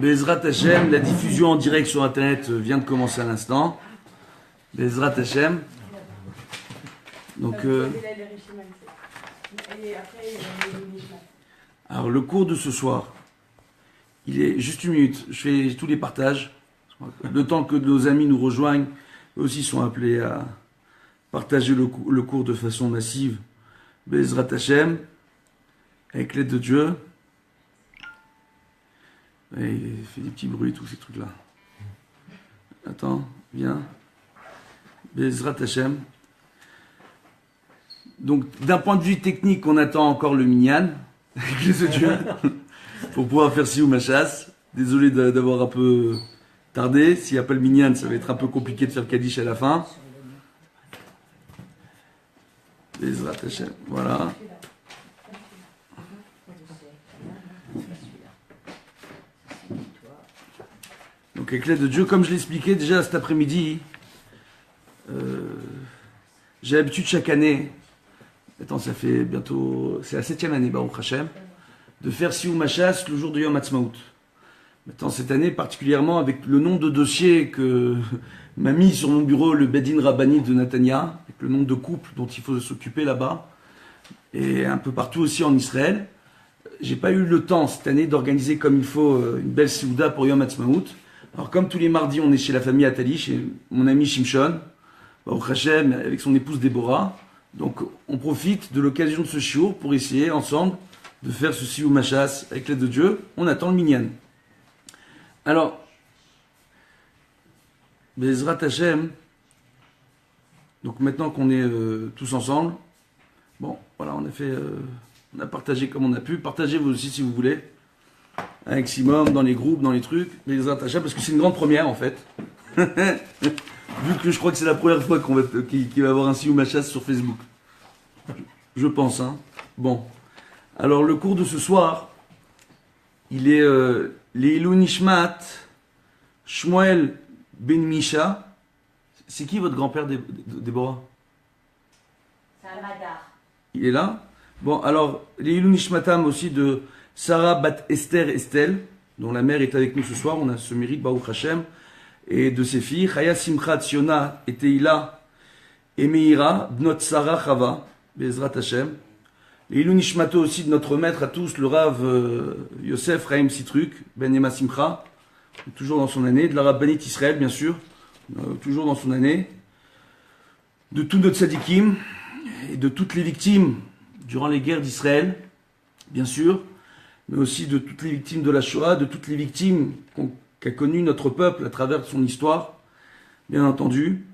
Bezrat Hashem, la diffusion en direct sur Internet vient de commencer à l'instant. Bezrat Hashem. Donc, alors, le cours de ce soir, il est juste une minute. Je fais tous les partages. Le temps que nos amis nous rejoignent, eux aussi sont appelés à partager le cours de façon massive. Bezrat Hashem, avec l'aide de Dieu. Et il fait des petits bruits, tous ces trucs-là. Attends, viens. Bezrat Hashem. Donc, d'un point de vue technique, on attend encore le minyan, avec les de Dieu, pour pouvoir faire si ou ma chasse. Désolé d'avoir un peu tardé. S'il n'y a pas le minyan, ça va être un peu compliqué de faire Kaddish à la fin. Bezrat Hashem, voilà. Donc avec l'aide de Dieu, comme je l'expliquais déjà cet après-midi, j'ai l'habitude chaque année, attends, ça fait bientôt, c'est la 7e année, Baruch Hashem, de faire Siou Machas le jour de Yom Ha'atzmaut. Maintenant cette année particulièrement avec le nombre de dossiers que m'a mis sur mon bureau le Bedin Rabbani de Natania, avec le nombre de couples dont il faut s'occuper là-bas, et un peu partout aussi en Israël, j'ai pas eu le temps cette année d'organiser comme il faut une belle Siouda pour Yom Ha'atzmaut. Alors comme tous les mardis, on est chez la famille Attali, chez mon ami Shimshon, Baruch Hashem, avec son épouse Déborah. Donc on profite de l'occasion de ce shiur pour essayer ensemble de faire ce Siou Machas avec l'aide de Dieu. On attend le minyan. Alors, Bezrat Hashem, donc maintenant qu'on est tous ensemble, bon, voilà, on a partagé comme on a pu. Partagez vous aussi si vous voulez. Avec Simon, dans les groupes, dans les trucs, les attachats, parce que c'est une grande première en fait. Vu que je crois que c'est la première fois qu'il va y avoir un Siou Machas sur Facebook. Je pense, hein. Bon. Alors le cours de ce soir, il est Leilou Nishmat Shmuel Ben Misha. C'est qui votre grand-père, Déborah? C'est un madar. Il est là? Bon, alors, Leilou Nishmatam aussi de Sarah Bat Esther Estelle, dont la mère est avec nous ce soir, on a ce mérite, Baruch Hashem, et de ses filles, Chaya Simcha Tsiona et Teila et Meira, Bnot Sarah Chava, Bezrat Hashem. Leilou Nishmato aussi de notre maître à tous, le Rav Yosef Raim Sitruk, Ben Ema Simcha, toujours dans son année, de la Rabbanit Israël, bien sûr, toujours dans son année, de tous nos tzadikim et de toutes les victimes durant les guerres d'Israël, bien sûr, mais aussi de toutes les victimes de la Shoah, de toutes les victimes qu'a connues notre peuple à travers son histoire, bien entendu.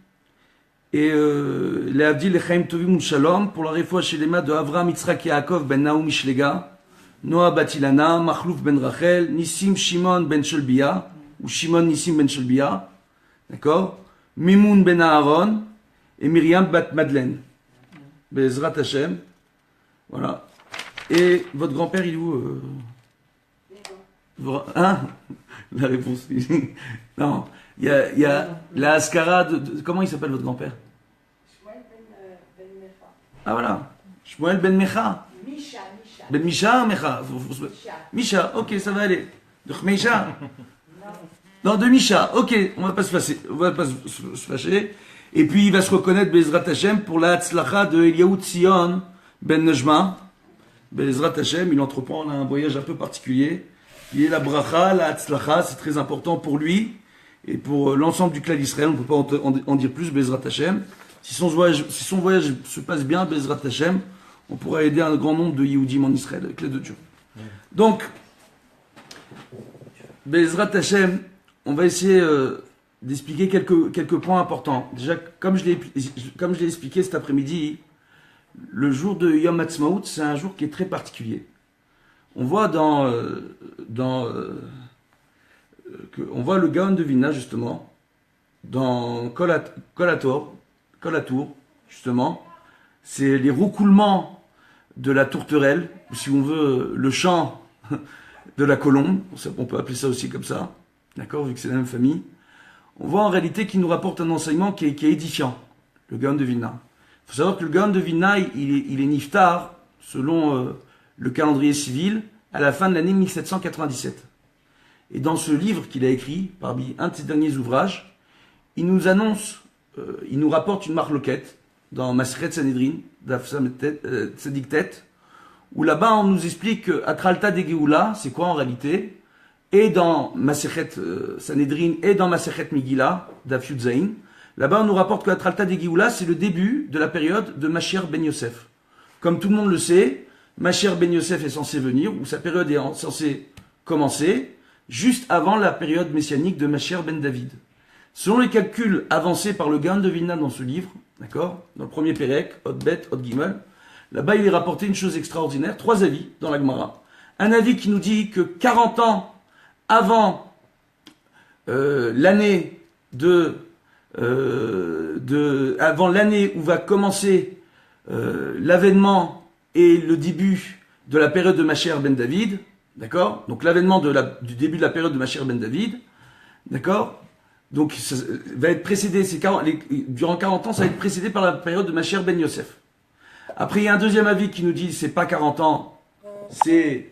Et les Abdil Lechaim Tovim Shalom, pour la réfoua chez les mains de Avraham Yitzhak Yaakov ben Naomi Shlega, Noah Batilana, Machlouf ben Rachel, Nissim Shimon ben Shelbia, ou Shimon Nissim ben Shelbia, d'accord, Mimoun ben Aaron, et Myriam bat Madeleine. Bezrat Hashem. Voilà. Et votre grand-père, il est où Hein? La réponse. Non. Il y a la Askara de. Comment il s'appelle votre grand-père? Shmuel Ben Mecha. Ah voilà. Shmuel Ben Mecha. Misha. Ben Misha, Mecha. Misha, ok, ça va aller. De Misha. Non, de Misha. Ok, on va pas se fâcher. On va pas se fâcher. Et puis il va se reconnaître Bezrat Hashem pour la Hatzlacha de Eliyahu Tzion Ben Nejma. Bezrat Hashem, il entreprend un voyage un peu particulier. Il est la bracha, la Hatzlacha, c'est très important pour lui et pour l'ensemble du clan d'Israël. On ne peut pas en dire plus, Bezrat Hashem. Si son voyage se passe bien, Bezrat Hashem, on pourra aider un grand nombre de Yehudim en Israël avec l'aide de Dieu. Donc, Bezrat Hashem, on va essayer d'expliquer quelques points importants. Déjà, comme je l'ai expliqué cet après-midi, le jour de Yom Ha'atzmaut, c'est un jour qui est très particulier. On voit on voit le Gaon de Vilna, justement, dans Kolator, justement. C'est les roucoulements de la tourterelle, ou si on veut, le chant de la colombe. On peut appeler ça aussi comme ça, d'accord, vu que c'est la même famille. On voit en réalité qu'il nous rapporte un enseignement qui est édifiant, le Gaon de Vilna. Il faut savoir que le Gaon de Vilna, il est niftar, selon le calendrier civil, à la fin de l'année 1797. Et dans ce livre qu'il a écrit, parmi un de ses derniers ouvrages, il nous annonce, il nous rapporte une marloquette dans Masechet Sanhedrin, Daf Tzadik Tet, où là-bas on nous explique que Atralta de Geoula, c'est quoi en réalité, et dans Masechet Sanhedrin et dans Masechet Megillah, Daf Yud Zayin, là-bas on nous rapporte que Atralta de Geoula, c'est le début de la période de Mashiach ben Yosef. Comme tout le monde le sait, Mashiach ben Yosef est censé venir, ou sa période est censée commencer, juste avant la période messianique de Mashiach ben David. Selon les calculs avancés par le Gaon de Vilna dans ce livre, d'accord, dans le premier Pérec, Hot Bet, Hot Gimel, là-bas il est rapporté une chose extraordinaire, 3 avis dans la Gemara. Un avis qui nous dit que 40 ans avant l'année avant l'année où va commencer l'avènement et le début de la période de Mashiach ben David, d'accord, donc l'avènement du début de la période de Mashiach ben David, d'accord, donc ça va être précédé, durant 40 ans, ça va être précédé par la période de Mashiach ben Yosef. Après, il y a un deuxième avis qui nous dit, c'est pas 40 ans, c'est,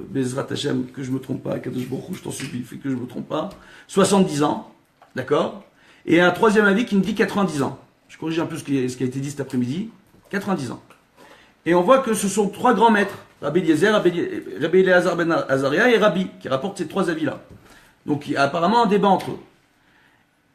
Bezrat Hashem, que je me trompe pas, Kadosh Baruch Hu, je t'en supplie, fais que je me trompe pas, 70 ans, d'accord. Et un troisième avis qui nous dit 90 ans. Je corrige un peu ce qui a été dit cet après-midi, 90 ans. Et on voit que ce sont 3 grands maîtres, Rabbi Eliezer, Rabbi Eliezer ben Azaria et Rabbi, qui rapportent ces 3 avis-là. Donc il y a apparemment un débat entre eux.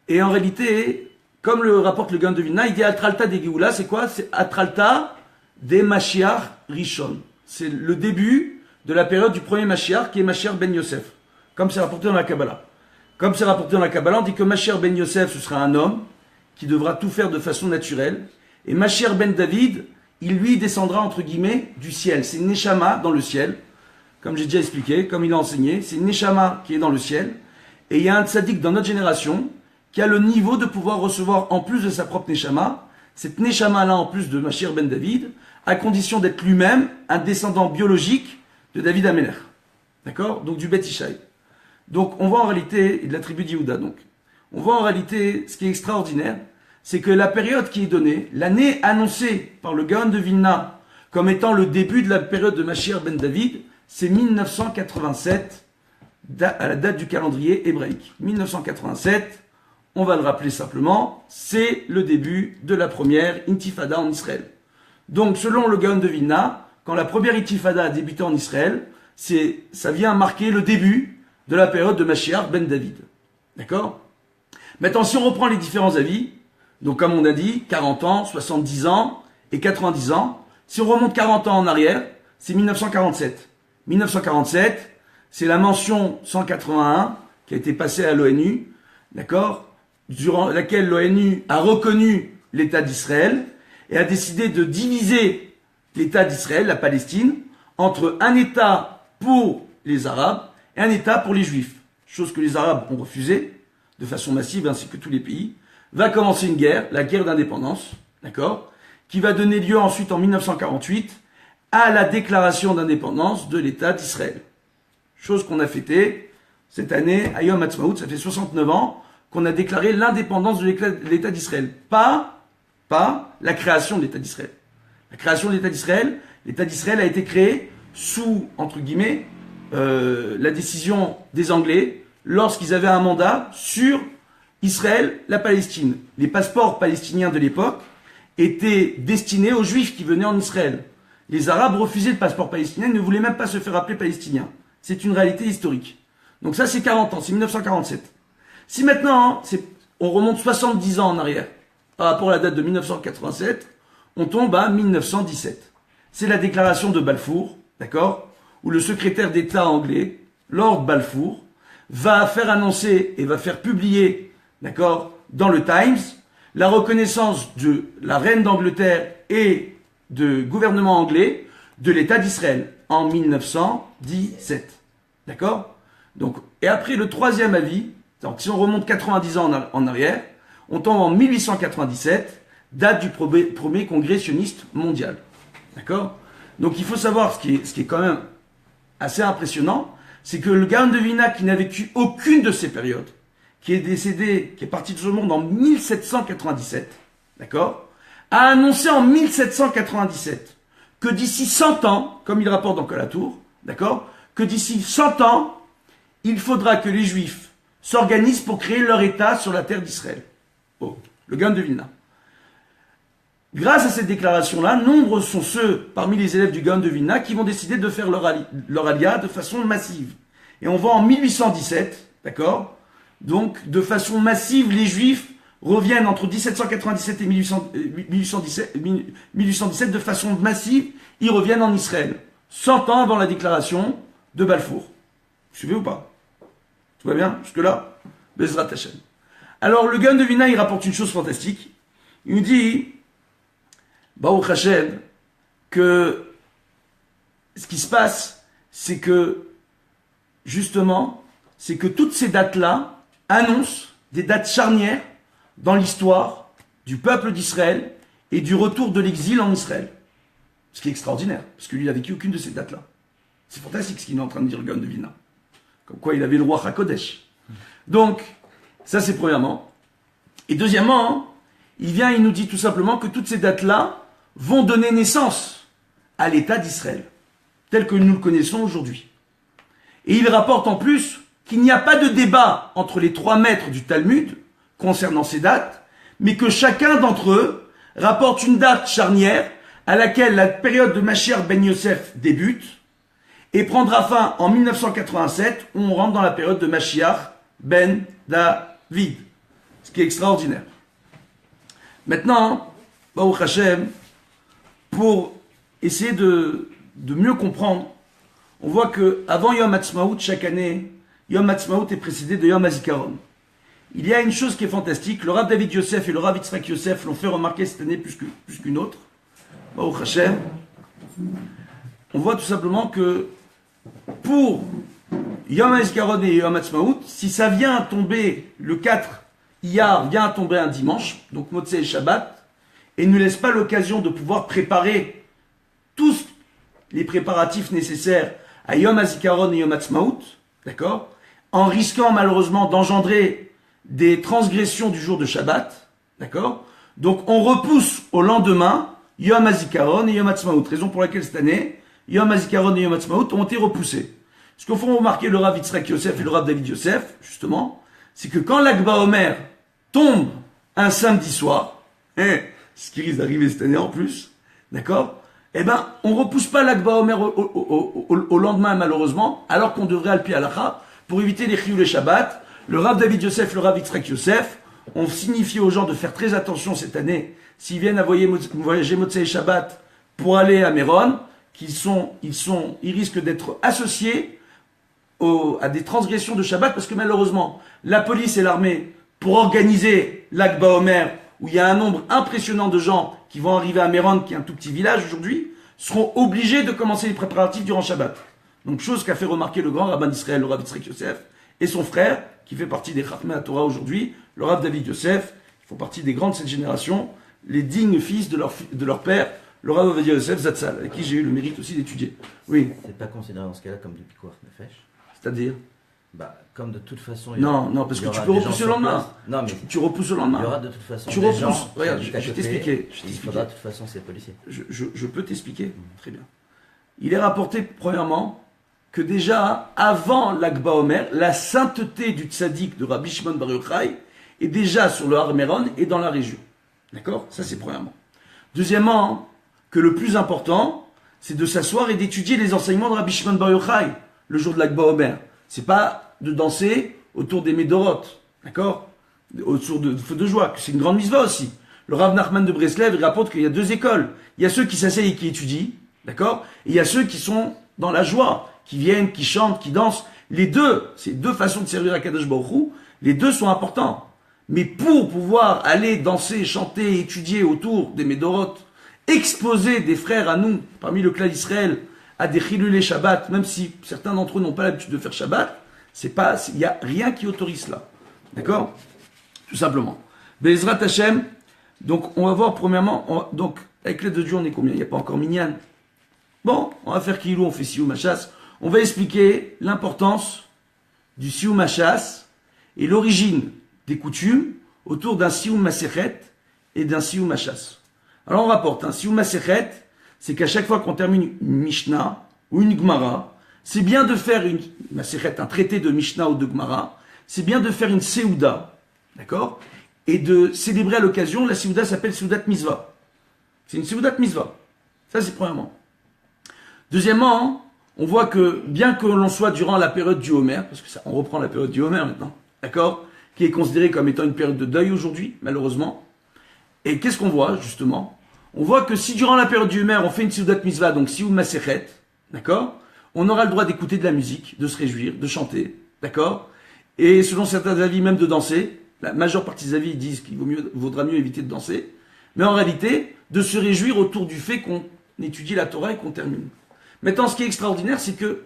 Et en réalité, comme le rapporte le Gaon de Vilna, il dit Atralta de Geoula, c'est quoi? C'est Atralta de Mashiach Rishon. C'est le début de la période du premier Mashiach, qui est Mashiach ben Yosef. Comme c'est rapporté dans la Kabbalah. Comme c'est rapporté dans la Kabbalah, on dit que Mashiach ben Yosef, ce sera un homme qui devra tout faire de façon naturelle. Et Mashiach ben David, il lui descendra entre guillemets du ciel. C'est une Neshama dans le ciel. Comme j'ai déjà expliqué, comme il a enseigné, c'est une Neshama qui est dans le ciel. Et il y a un tzaddik dans notre génération qui a le niveau de pouvoir recevoir, en plus de sa propre Neshama, cette Neshama-là, en plus de Mashiach ben David, à condition d'être lui-même un descendant biologique de David Améler. D'accord? Donc du Beth Ishaï. Donc on voit en réalité, et de la tribu d'Yehuda donc, on voit en réalité, ce qui est extraordinaire, c'est que la période qui est donnée, l'année annoncée par le Gaon de Vilna comme étant le début de la période de Mashiach ben David, c'est 1987, à la date du calendrier hébraïque. 1987, on va le rappeler simplement, c'est le début de la première intifada en Israël. Donc, selon le Gaon de Vilna, quand la première intifada a débuté en Israël, ça vient marquer le début de la période de Mashiach ben David. D'accord? Maintenant, si on reprend les différents avis, donc comme on a dit, 40 ans, 70 ans et 90 ans, si on remonte 40 ans en arrière, c'est 1947. 1947, c'est la mention 181 qui a été passée à l'ONU, d'accord, durant laquelle l'ONU a reconnu l'État d'Israël et a décidé de diviser l'État d'Israël, la Palestine, entre un État pour les Arabes et un État pour les Juifs. Chose que les Arabes ont refusée de façon massive ainsi que tous les pays. Va commencer une guerre, la guerre d'indépendance, d'accord, qui va donner lieu ensuite en 1948 à la déclaration d'indépendance de l'État d'Israël. Chose qu'on a fêtée cette année, à Yom Ha'atzmaut, ça fait 69 ans qu'on a déclaré l'indépendance de l'État d'Israël. Pas la création de l'État d'Israël. La création de l'État d'Israël a été créé sous, entre guillemets, la décision des Anglais lorsqu'ils avaient un mandat sur Israël, la Palestine. Les passeports palestiniens de l'époque étaient destinés aux Juifs qui venaient en Israël. Les Arabes refusaient le passeport palestinien, ne voulaient même pas se faire appeler palestiniens. C'est une réalité historique. Donc ça, c'est 40 ans, c'est 1947. Si maintenant, on remonte 70 ans en arrière, par rapport à la date de 1987, on tombe à 1917. C'est la déclaration de Balfour, d'accord, où le secrétaire d'État anglais, Lord Balfour, va faire annoncer et va faire publier, d'accord, dans le Times, la reconnaissance de la reine d'Angleterre et du gouvernement anglais de l'État d'Israël en 1917. D'accord? Donc, et après le troisième avis, donc si on remonte 90 ans en arrière, on tombe en 1897, date du premier congrès sioniste mondial. D'accord? Donc il faut savoir ce qui est quand même assez impressionnant, c'est que le Gaon de Vilna, qui n'a vécu aucune de ces périodes, qui est décédé, qui est parti de ce monde en 1797, d'accord, a annoncé en 1797 que d'ici 100 ans, comme il rapporte dans Colatour, d'accord, que d'ici 100 ans, il faudra que les Juifs s'organisent pour créer leur État sur la terre d'Israël. Oh, le Gaon de Vilna. Grâce à cette déclaration-là, nombreux sont ceux parmi les élèves du Gaon de Vilna qui vont décider de faire leur alia de façon massive. Et on voit en 1817, d'accord? Donc, de façon massive, les Juifs reviennent entre 1797 et 1817 de façon massive, ils reviennent en Israël, 100 ans avant la déclaration de Balfour. Vous suivez ou pas? Tout va bien jusque-là? Bezrat Hashem. Alors, le Gaon de Vilna, il rapporte une chose fantastique. Il nous dit, Baruch Hashem, que ce qui se passe, c'est que, justement, c'est que toutes ces dates-là annoncent des dates charnières dans l'histoire du peuple d'Israël et du retour de l'exil en Israël. Ce qui est extraordinaire, parce que lui, il n'a vécu aucune de ces dates-là. C'est fantastique ce qu'il est en train de dire, le Gaon de Vilna. Comme quoi, il avait le roi HaKodesh. Donc, ça c'est premièrement. Et deuxièmement, il nous dit tout simplement que toutes ces dates-là vont donner naissance à l'État d'Israël, tel que nous le connaissons aujourd'hui. Et il rapporte en plus qu'il n'y a pas de débat entre les 3 maîtres du Talmud concernant ces dates, mais que chacun d'entre eux rapporte une date charnière à laquelle la période de Mashiach ben Yosef débute et prendra fin en 1987 où on rentre dans la période de Mashiach ben David. Ce qui est extraordinaire. Maintenant, Baruch Hashem, pour essayer de mieux comprendre, on voit que avant Yom Ha'atzmaut, chaque année, Yom Ha'atzmaut est précédé de Yom HaZikaron. Il y a une chose qui est fantastique, le Rav David Yosef et le Rav Yitzhak Yosef l'ont fait remarquer cette année plus qu'une autre. Baruch Hashem. On voit tout simplement que pour Yom HaZikaron et Yom Ha'atzmaut, si ça vient tomber le 4 Iyar, vient tomber un dimanche, donc Motzei et Shabbat, et ne laisse pas l'occasion de pouvoir préparer tous les préparatifs nécessaires à Yom HaZikaron et Yom Ha'atzmaut, d'accord, en risquant malheureusement d'engendrer des transgressions du jour de Shabbat, d'accord. Donc on repousse au lendemain Yom HaZikaron et Yom Ha'atzmaut, raison pour laquelle cette année, Yom HaZikaron et Yom Ha'atzmaut ont été repoussés. Ce qu'on font remarquer le Rav Yitzhak Yosef et le Rav David Yosef, justement, c'est que quand l'Akba Omer tombe un samedi soir, ce qui risque d'arriver cette année en plus, d'accord, eh ben, on repousse pas l'Akba Omer au lendemain, malheureusement, alors qu'on devrait al pi halacha, pour éviter les chiyuv les Shabbat. Le Rav David Yosef, le Rav Yitzhak Yosef, ont signifié aux gens de faire très attention cette année, s'ils viennent à voyager Motzei et Shabbat pour aller à Méron, ils risquent d'être associés à des transgressions de Shabbat, parce que malheureusement, la police et l'armée, pour organiser l'Akba Omer, où il y a un nombre impressionnant de gens qui vont arriver à Méron, qui est un tout petit village aujourd'hui, seront obligés de commencer les préparatifs durant Shabbat. Donc, chose qu'a fait remarquer le grand rabbin d'Israël, le Rav Yitzhak Yosef, et son frère, qui fait partie des Chachmei HaTorah aujourd'hui, le Rav David Yosef, qui font partie des grands de cette génération, les dignes fils de leur père, le Rav Ovadia Yosef Zatzal, avec qui j'ai eu le mérite aussi d'étudier. Oui. C'est pas considéré dans ce cas-là comme du Pikuach Nefesh? C'est-à-dire? Bah, comme de toute façon... Non, parce que tu peux repousser le lendemain. Non, mais tu repousses le lendemain. Il y aura de toute façon tu des repousses. gens Regarde, je vais t'expliquer. Il faudra de toute façon ces policiers. Je peux t'expliquer. Très bien. Il est rapporté, premièrement, que déjà, avant l'Akba Omer, la sainteté du tzaddik de Rabbi Shimon Bar Yochai est déjà sur le Har Meron et dans la région. D'accord? Ça, c'est premièrement. Deuxièmement, que le plus important, c'est de s'asseoir et d'étudier les enseignements de Rabbi Shimon Bar Yochai le jour de l'Akba Omer. C'est pas de danser autour des Médorotes, d'accord? Autour de feux de joie, que c'est une grande mitzvah aussi. Le Rav Nachman de Breslev, il rapporte qu'il y a 2 écoles. Il y a ceux qui s'asseyent et qui étudient, d'accord? Et il y a ceux qui sont dans la joie, qui viennent, qui chantent, qui dansent. Les deux, c'est 2 façons de servir à Kadosh Baruch Hu. Les 2 sont importants. Mais pour pouvoir aller danser, chanter, étudier autour des Médorotes, exposer des frères à nous, parmi le clan d'Israël, à des chilulé Shabbat, même si certains d'entre eux n'ont pas l'habitude de faire Shabbat, il n'y a rien qui autorise cela. D'accord? Tout simplement. Be'ezrat Hashem, donc on va voir premièrement, donc avec l'aide de Dieu on est combien? Il n'y a pas encore Minyan. Bon, on va faire Kilou, on fait Sioum Hachas. On va expliquer l'importance du Sioum Hachas et l'origine des coutumes autour d'un Sioum Masechet et d'un Sioum Hachas. Alors on rapporte, un Sioum Masechet, c'est qu'à chaque fois qu'on termine une Mishnah ou une Gemara, c'est bien de faire un traité de Mishnah ou de Gemara, c'est bien de faire une Seouda, d'accord? Et de célébrer à l'occasion, la Seouda s'appelle Seoudat Mitzvah. C'est une Seoudat Mitzvah. Ça, c'est premièrement. Deuxièmement, on voit que, bien que l'on soit durant la période du Homer, parce que ça, on reprend la période du Homer maintenant, d'accord? Qui est considérée comme étant une période de deuil aujourd'hui, malheureusement. Et qu'est-ce qu'on voit, justement? On voit que si durant la période du Homer, on fait une Seoudat Mitzvah, donc Sioum Masechet, d'accord? On aura le droit d'écouter de la musique, de se réjouir, de chanter, d'accord? Et selon certains avis, même de danser. La majeure partie des avis disent qu'il vaudra mieux éviter de danser. Mais en réalité, de se réjouir autour du fait qu'on étudie la Torah et qu'on termine. Maintenant, ce qui est extraordinaire, c'est que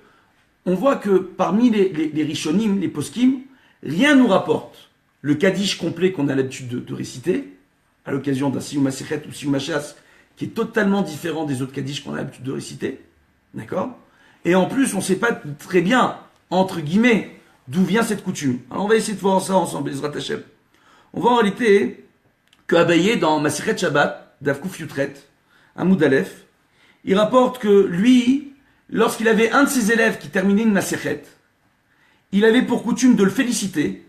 on voit que parmi les Rishonim, les Poskim, rien nous rapporte le Kaddish complet qu'on a l'habitude de réciter, à l'occasion d'un Sioum Masechet ou Sioum Hashas, qui est totalement différent des autres Kaddish qu'on a l'habitude de réciter. D'accord? Et en plus, on ne sait pas très bien, entre guillemets, d'où vient cette coutume. Alors on va essayer de voir ça ensemble, Ezrat Hashem. On voit en réalité que Abaye, dans Masechet Shabbat, d'Avkouf Yutret, Hamoud Aleph, il rapporte que lui, lorsqu'il avait un de ses élèves qui terminait une Masechet, il avait pour coutume de le féliciter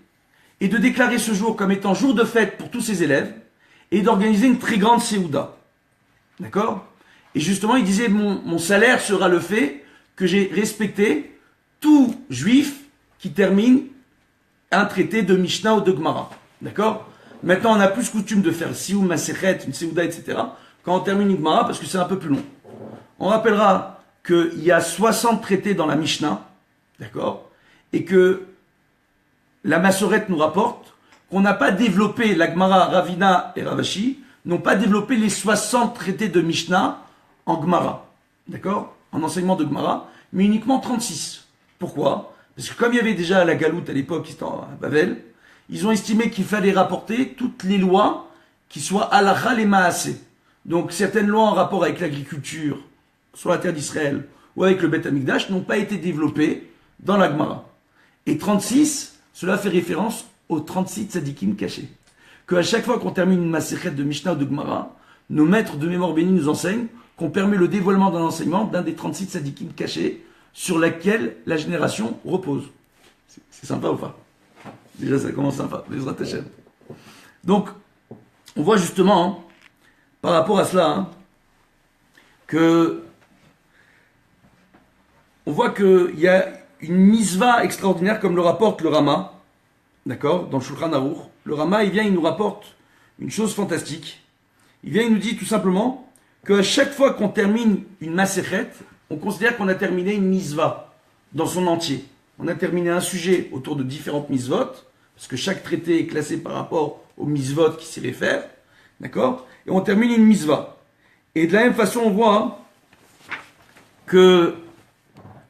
et de déclarer ce jour comme étant jour de fête pour tous ses élèves et d'organiser une très grande Seouda. D'accord? Et justement, il disait, mon salaire sera le fait que j'ai respecté tout juif qui termine un traité de Mishnah ou de Gemara. D'accord? Maintenant, on a plus coutume de faire Sioum Masechet, une Seouda, etc. quand on termine une Gemara parce que c'est un peu plus long. On rappellera qu'il y a 60 traités dans la Mishnah, d'accord? Et que la Massorette nous rapporte qu'on n'a pas développé, la Gemara, Ravina et Ravashi n'ont pas développé les 60 traités de Mishnah en Gemara, d'accord? En enseignement de Gemara, mais uniquement 36. Pourquoi? Parce que comme il y avait déjà la galoute à l'époque, qui était à Babel, ils ont estimé qu'il fallait rapporter toutes les lois qui soient halakha et maasé. Donc certaines lois en rapport avec l'agriculture sur la terre d'Israël ou avec le Beth Amikdash n'ont pas été développées dans la Gemara. Et 36, cela fait référence aux 36 tzadikim cachés. Qu'à chaque fois qu'on termine une masechet de Mishnah ou de Gemara, nos maîtres de mémoire bénis nous enseignent qu'on permet le dévoilement d'un enseignement d'un des 36 tzadikim cachés sur laquelle la génération repose. C'est sympa ou pas? Déjà, ça commence sympa. Bezrat Hashem. Donc, on voit justement, par rapport à cela, que on voit qu'il y a une misva extraordinaire, comme le rapporte le Rama, d'accord, dans le Shulchan Aruch. Le Rama, il nous rapporte une chose fantastique. Il nous dit tout simplement qu'à chaque fois qu'on termine une masechet, on considère qu'on a terminé une misva dans son entier. On a terminé un sujet autour de différentes misvot, parce que chaque traité est classé par rapport aux misvot qui s'y réfèrent, d'accord? Et on termine une misva. Et de la même façon, on voit que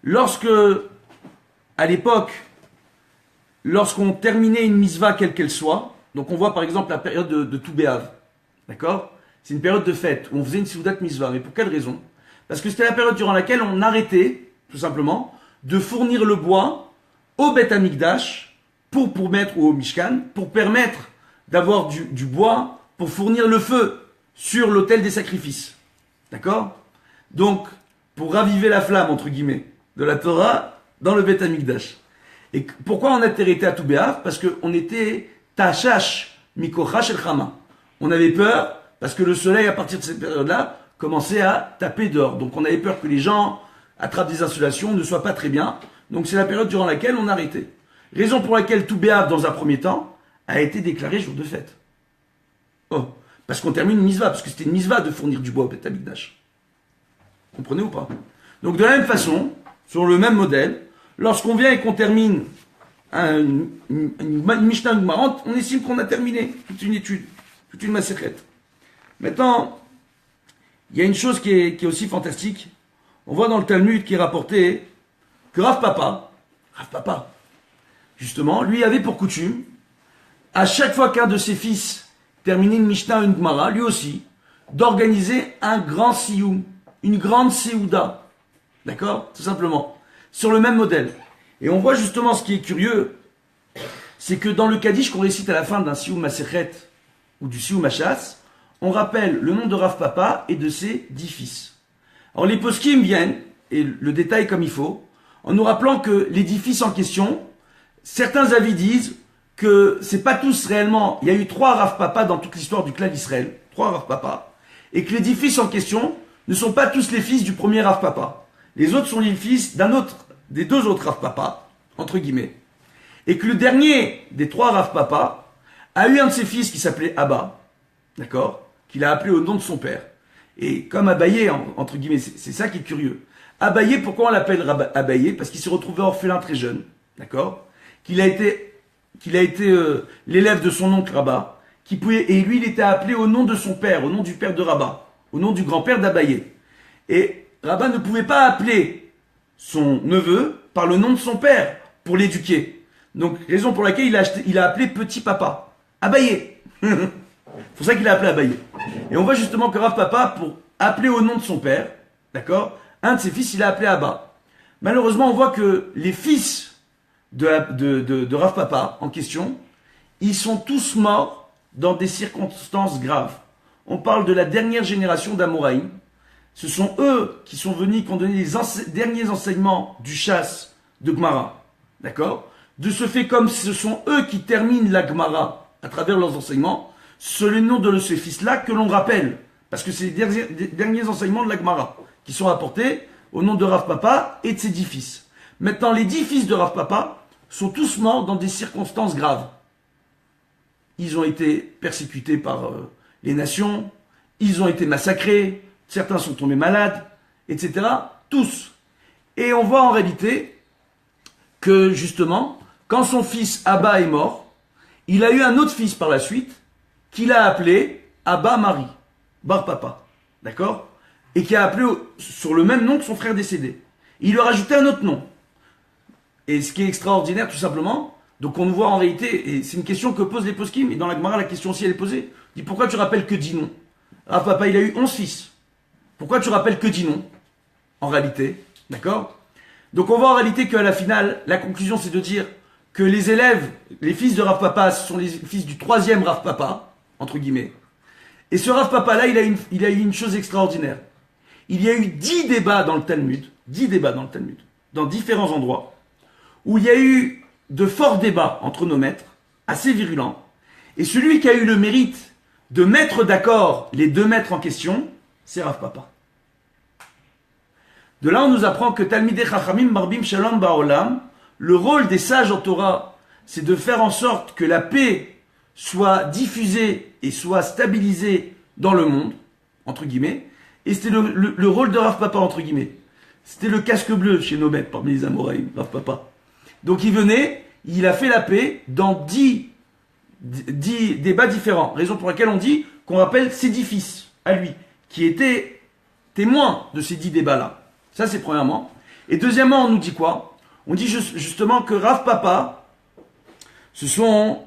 lorsque, à l'époque, lorsqu'on terminait une misva quelle qu'elle soit, donc on voit par exemple la période de Tou B'Av, d'accord? C'est une période de fête où on faisait une Seudat Mitzvah. Mais pour quelle raison? Parce que c'était la période durant laquelle on arrêtait, tout simplement, de fournir le bois au Beth Amikdash pour mettre, ou au Mishkan, pour permettre d'avoir du bois pour fournir le feu sur l'autel des sacrifices. D'accord? Donc, pour raviver la flamme, entre guillemets, de la Torah dans le Beth Amikdash. Et pourquoi on a arrêté à Tou B'Av? Parce qu'on était Tachash Mikocha Shel Chama. On avait peur, parce que le soleil, à partir de cette période-là, commençait à taper dehors. Donc on avait peur que les gens attrapent des insolations, ne soient pas très bien. Donc c'est la période durant laquelle on a arrêté. Raison pour laquelle Tou B'Av, dans un premier temps, a été déclaré jour de fête. Oh, parce qu'on termine une misva, parce que c'était une misva de fournir du bois au Beth Amikdash. Comprenez ou pas? Donc de la même façon, sur le même modèle, lorsqu'on vient et qu'on termine une Mishnah Gemara, on estime qu'on a terminé toute une étude, toute une masechet. Maintenant, il y a une chose qui est aussi fantastique. On voit dans le Talmud qui est rapporté que Rav Papa, justement, lui avait pour coutume, à chaque fois qu'un de ses fils terminait une Mishnah ou une Gemara, lui aussi, d'organiser un grand Siyum, une grande Seouda. D'accord? Tout simplement. Sur le même modèle. Et on voit justement ce qui est curieux, c'est que dans le Kaddish qu'on récite à la fin d'un Siyum Masechet ou du Siyum Hashas, on rappelle le nom de Rav Papa et de ses 10 fils. Alors les poskim viennent, et le détail comme il faut, en nous rappelant que l'édifice en question, certains avis disent que c'est pas tous réellement, il y a eu 3 Rav Papa dans toute l'histoire du clan d'Israël, 3 Rav Papa, et que l'édifice en question ne sont pas tous les fils du premier Rav Papa. Les autres sont les fils des 2 autres Rav Papa, entre guillemets. Et que le dernier des 3 Rav Papa a eu un de ses fils qui s'appelait Abba, d'accord, qu'il a appelé au nom de son père. Et comme Abaye, entre guillemets, c'est ça qui est curieux. Abaye, pourquoi on l'appelle Abaye? Parce qu'il s'est retrouvé orphelin très jeune, d'accord, qu'il a été l'élève de son oncle Rabba, et lui il était appelé au nom de son père, au nom du père de Rabba, au nom du grand-père d'Abaye. Et Rabba ne pouvait pas appeler son neveu par le nom de son père pour l'éduquer. Donc raison pour laquelle il a appelé petit papa, Abaye. C'est pour ça qu'il a appelé Abaye. Et on voit justement que Rav Papa, pour appeler au nom de son père, d'accord, un de ses fils il a appelé Abba. Malheureusement on voit que les fils de Rav Papa en question, ils sont tous morts dans des circonstances graves. On parle de la dernière génération d'Amoraïm. Ce sont eux qui sont venus, qui ont donné les derniers enseignements du chasse de Gemara. D'accord? De ce fait, comme ce sont eux qui terminent la Gemara à travers leurs enseignements, c'est le nom de ces fils-là que l'on rappelle. Parce que c'est les derniers enseignements de la Gemara qui sont rapportés au nom de Rav Papa et de ses 10 fils. Maintenant, les 10 fils de Rav Papa sont tous morts dans des circonstances graves. Ils ont été persécutés par les nations, ils ont été massacrés, certains sont tombés malades, etc. Tous. Et on voit en réalité que justement, quand son fils Abba est mort, il a eu un autre fils par la suite, qu'il a appelé Abba Mari, Bar Papa. D'accord? Et qui a appelé sur le même nom que son frère décédé. Il lui a rajouté un autre nom. Et ce qui est extraordinaire, tout simplement, donc on voit en réalité, et c'est une question que posent les poskim, et dans la Gemara, la question aussi elle est posée. Il dit pourquoi tu rappelles que 10 noms? Rav Papa, il a eu 11 fils. Pourquoi tu rappelles que 10 noms? En réalité, d'accord? Donc on voit en réalité qu'à la finale, la conclusion c'est de dire que les élèves, les fils de Rav Papa, ce sont les fils du 3e Rav Papa, entre guillemets. Et ce Rav Papa là, il a eu une chose extraordinaire. Il y a eu 10 débats dans le Talmud, dans différents endroits, où il y a eu de forts débats entre nos maîtres, assez virulents, et celui qui a eu le mérite de mettre d'accord les 2 maîtres en question, c'est Rav Papa. De là, on nous apprend que Talmidei Chachamim Marbim Shalom Ba'olam, le rôle des sages en Torah, c'est de faire en sorte que la paix soit diffusée et soit stabilisée dans le monde, entre guillemets, et c'était le rôle de Rav Papa, entre guillemets. C'était le casque bleu chez nos maîtres, parmi les Amoraïm, Rav Papa. Donc il venait, il a fait la paix dans 10 débats différents. Raison pour laquelle on dit qu'on rappelle ses 10 fils à lui, qui étaient témoins de ces 10 débats-là. Ça c'est premièrement. Et deuxièmement, on nous dit quoi? On dit justement que Rav Papa, ce sont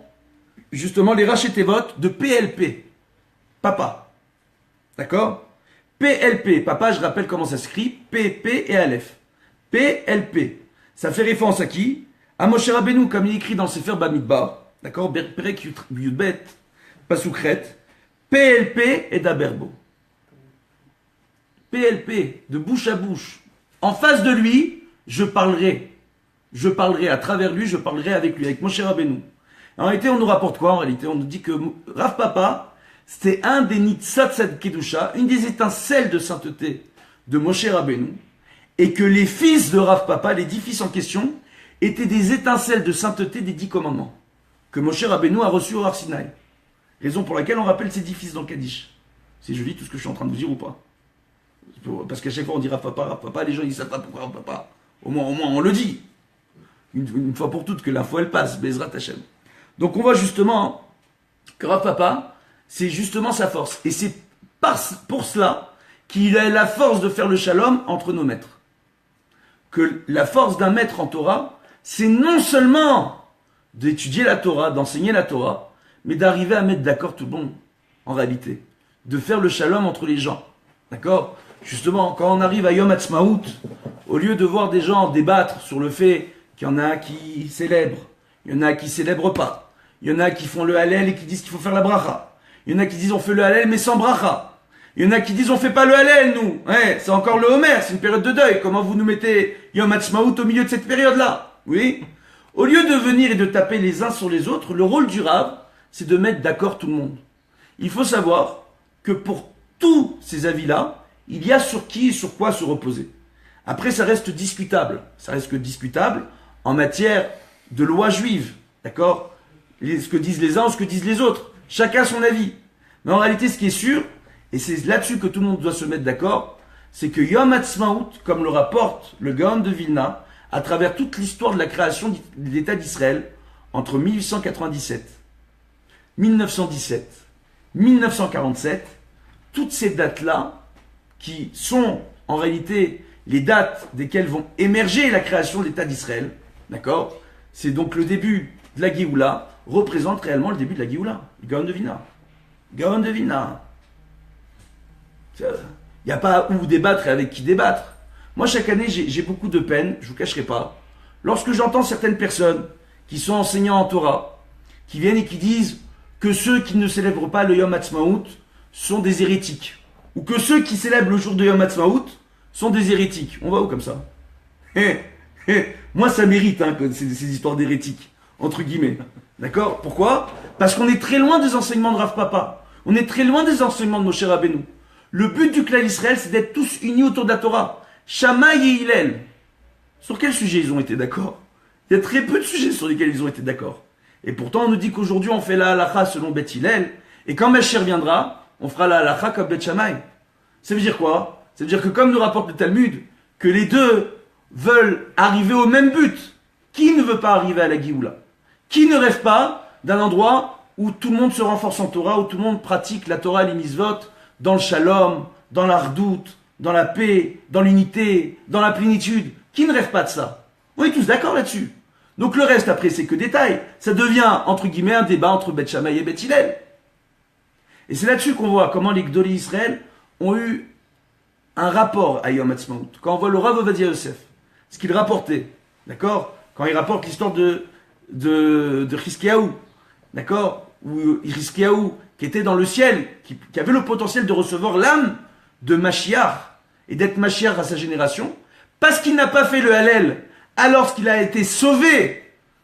justement les Rachetevot de PLP. Papa. D'accord? PLP. Papa, je rappelle comment ça s'écrit. PP et Aleph. PLP. Ça fait référence à qui? À Moshe Rabbeinu, comme il est écrit dans le Sefer Bamidbar. D'accord? Perek Yudbet, Pasukret. PLP et d'Aberbo. PLP, de bouche à bouche. En face de lui, je parlerai. Je parlerai à travers lui, je parlerai avec lui, avec Moshe Rabbeinu. En réalité, on nous rapporte quoi? En réalité, on nous dit que Rav Papa, c'était un des Nitzat Sad Kedusha, une des étincelles de sainteté de Moshe Rabbeinu, et que les fils de Rav Papa, les 10 fils en question, étaient des étincelles de sainteté des 10 commandements, que Moshe Rabbeinu a reçus au Har Sinaï. Raison pour laquelle on rappelle ces 10 fils dans Kaddish. C'est joli tout ce que je suis en train de vous dire ou pas? Parce qu'à chaque fois on dit Rav Papa, les gens ils savent pas pourquoi Rav Papa. Au moins on le dit. Une fois pour toutes, que la foi elle passe, Bezrat Hashem. Donc on voit justement que Rav Papa, c'est justement sa force. Et c'est pour cela qu'il a la force de faire le shalom entre nos maîtres. Que la force d'un maître en Torah, c'est non seulement d'étudier la Torah, d'enseigner la Torah, mais d'arriver à mettre d'accord tout le monde, en réalité. De faire le shalom entre les gens. D'accord? Justement, quand on arrive à Yom Ha'atzmaut, au lieu de voir des gens débattre sur le fait qu'il y en a qui célèbrent, il y en a qui célèbrent pas, il y en a qui font le Hallel et qui disent qu'il faut faire la bracha, il y en a qui disent on fait le Hallel mais sans bracha, Il y en a qui disent on fait pas le Hallel, nous. Ouais, c'est encore le Homer, c'est une période de deuil. Comment vous nous mettez Yom Ha'atzmaut au milieu de cette période-là? Oui. Au lieu de venir et de taper les uns sur les autres, le rôle du Rav, c'est de mettre d'accord tout le monde. Il faut savoir que pour tous ces avis-là, il y a sur qui et sur quoi se reposer. Après, ça reste discutable. Ça reste que discutable en matière de loi juive. D'accord? Ce que disent les uns ou ce que disent les autres. Chacun son avis. Mais en réalité, ce qui est sûr, et c'est là-dessus que tout le monde doit se mettre d'accord, c'est que Yom Ha'atzmaut, comme le rapporte le Gaon de Vilna, à travers toute l'histoire de la création de l'État d'Israël, entre 1897, 1917, 1947, toutes ces dates-là, qui sont en réalité les dates desquelles vont émerger la création de l'État d'Israël, d'accord? C'est donc le début de la Géoula, représente réellement le début de la Géoula, le Gaon de Vilna. Gaon de Vilna. Il n'y a pas où débattre et avec qui débattre. Moi, chaque année, j'ai beaucoup de peine, je ne vous cacherai pas, lorsque j'entends certaines personnes qui sont enseignants en Torah, qui viennent et qui disent que ceux qui ne célèbrent pas le Yom Ha'atzmaut sont des hérétiques. Ou que ceux qui célèbrent le jour de Yom Ha'atzmaut sont des hérétiques. On va où comme ça? Moi, ça mérite ces histoires d'hérétiques, entre guillemets. D'accord? Pourquoi? Parce qu'on est très loin des enseignements de Rav Papa. On est très loin des enseignements de Moshe Rabbeinu. Le but du clan Israël, c'est d'être tous unis autour de la Torah. Shammai et Hillel. Sur quel sujet ils ont été d'accord? Il y a très peu de sujets sur lesquels ils ont été d'accord. Et pourtant, on nous dit qu'aujourd'hui, on fait la halakha selon Beth Hillel. Et quand Mashiach viendra, on fera la halakha comme Beth Shammai. Ça veut dire quoi? Ça veut dire que comme nous rapporte le Talmud, que les deux veulent arriver au même but. Qui ne veut pas arriver à la Géoula? Qui ne rêve pas d'un endroit où tout le monde se renforce en Torah, où tout le monde pratique la Torah et les mitzvot, dans le shalom, dans la redoute, dans la paix, dans l'unité, dans la plénitude? Qui ne rêve pas de ça? On est tous d'accord là-dessus. Donc le reste après c'est que détail. Ça devient entre guillemets un débat entre Beth Shammai et Beth Hillel. Et c'est là-dessus qu'on voit comment les Gdolei Israël ont eu un rapport à Yom Ha'atzmaut. Quand on voit le Rav Ovadia Yosef, ce qu'il rapportait, d'accord? Quand il rapporte l'histoire de Chizkiyahu, d'accord? Ou Chizkiyahu, qui était dans le ciel, qui avait le potentiel de recevoir l'âme de Mashiach, et d'être Mashiach à sa génération, parce qu'il n'a pas fait le Hallel, alors qu'il a été sauvé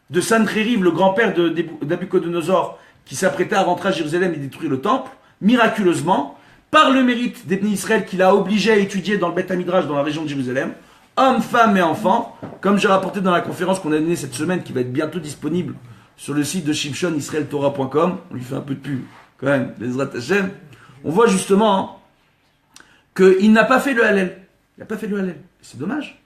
de Sancheriv, le grand-père de Nabuchodonosor, qui s'apprêtait à rentrer à Jérusalem et détruire le temple, miraculeusement, par le mérite des Bnei Israël qu'il a obligé à étudier dans le Beth Hamidrash, dans la région de Jérusalem, hommes, femmes et enfants, comme j'ai rapporté dans la conférence qu'on a donnée cette semaine, qui va être bientôt disponible sur le site de shimshonisraeltorah.com, on lui fait un peu de pub, quand même, Bezrat Hashem, on voit justement qu'il n'a pas fait le Hallel. Il n'a pas fait le Hallel. C'est dommage.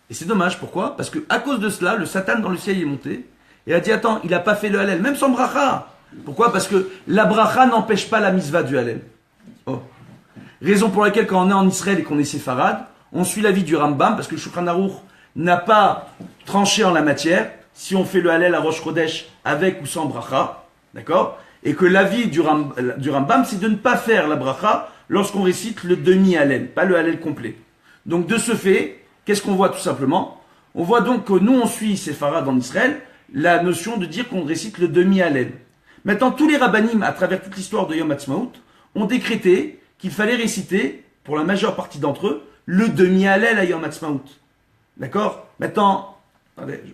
Et c'est dommage, pourquoi? Parce qu'à cause de cela, le Satan dans le ciel est monté, et a dit, attends, il n'a pas fait le Hallel, même sans bracha. Pourquoi? Parce que la bracha n'empêche pas la mitzvah du Hallel. Oh. Raison pour laquelle quand on est en Israël et qu'on est séfarade, on suit l'avis du Rambam, parce que le Shulchan Aruch n'a pas tranché en la matière, si on fait le Hallel à Rosh Chodesh avec ou sans bracha, d'accord? Et que l'avis du Rambam, c'est de ne pas faire la bracha lorsqu'on récite le demi-Hallel, pas le Hallel complet. Donc de ce fait, qu'est-ce qu'on voit tout simplement? On voit donc que nous on suit séfarade en Israël, la notion de dire qu'on récite le demi-Hallel. Maintenant, tous les rabbanim, à travers toute l'histoire de Yom Ha'atzmaut, ont décrété qu'il fallait réciter, pour la majeure partie d'entre eux, le demi-Hallel à Yom Ha'atzmaut. D'accord? Maintenant,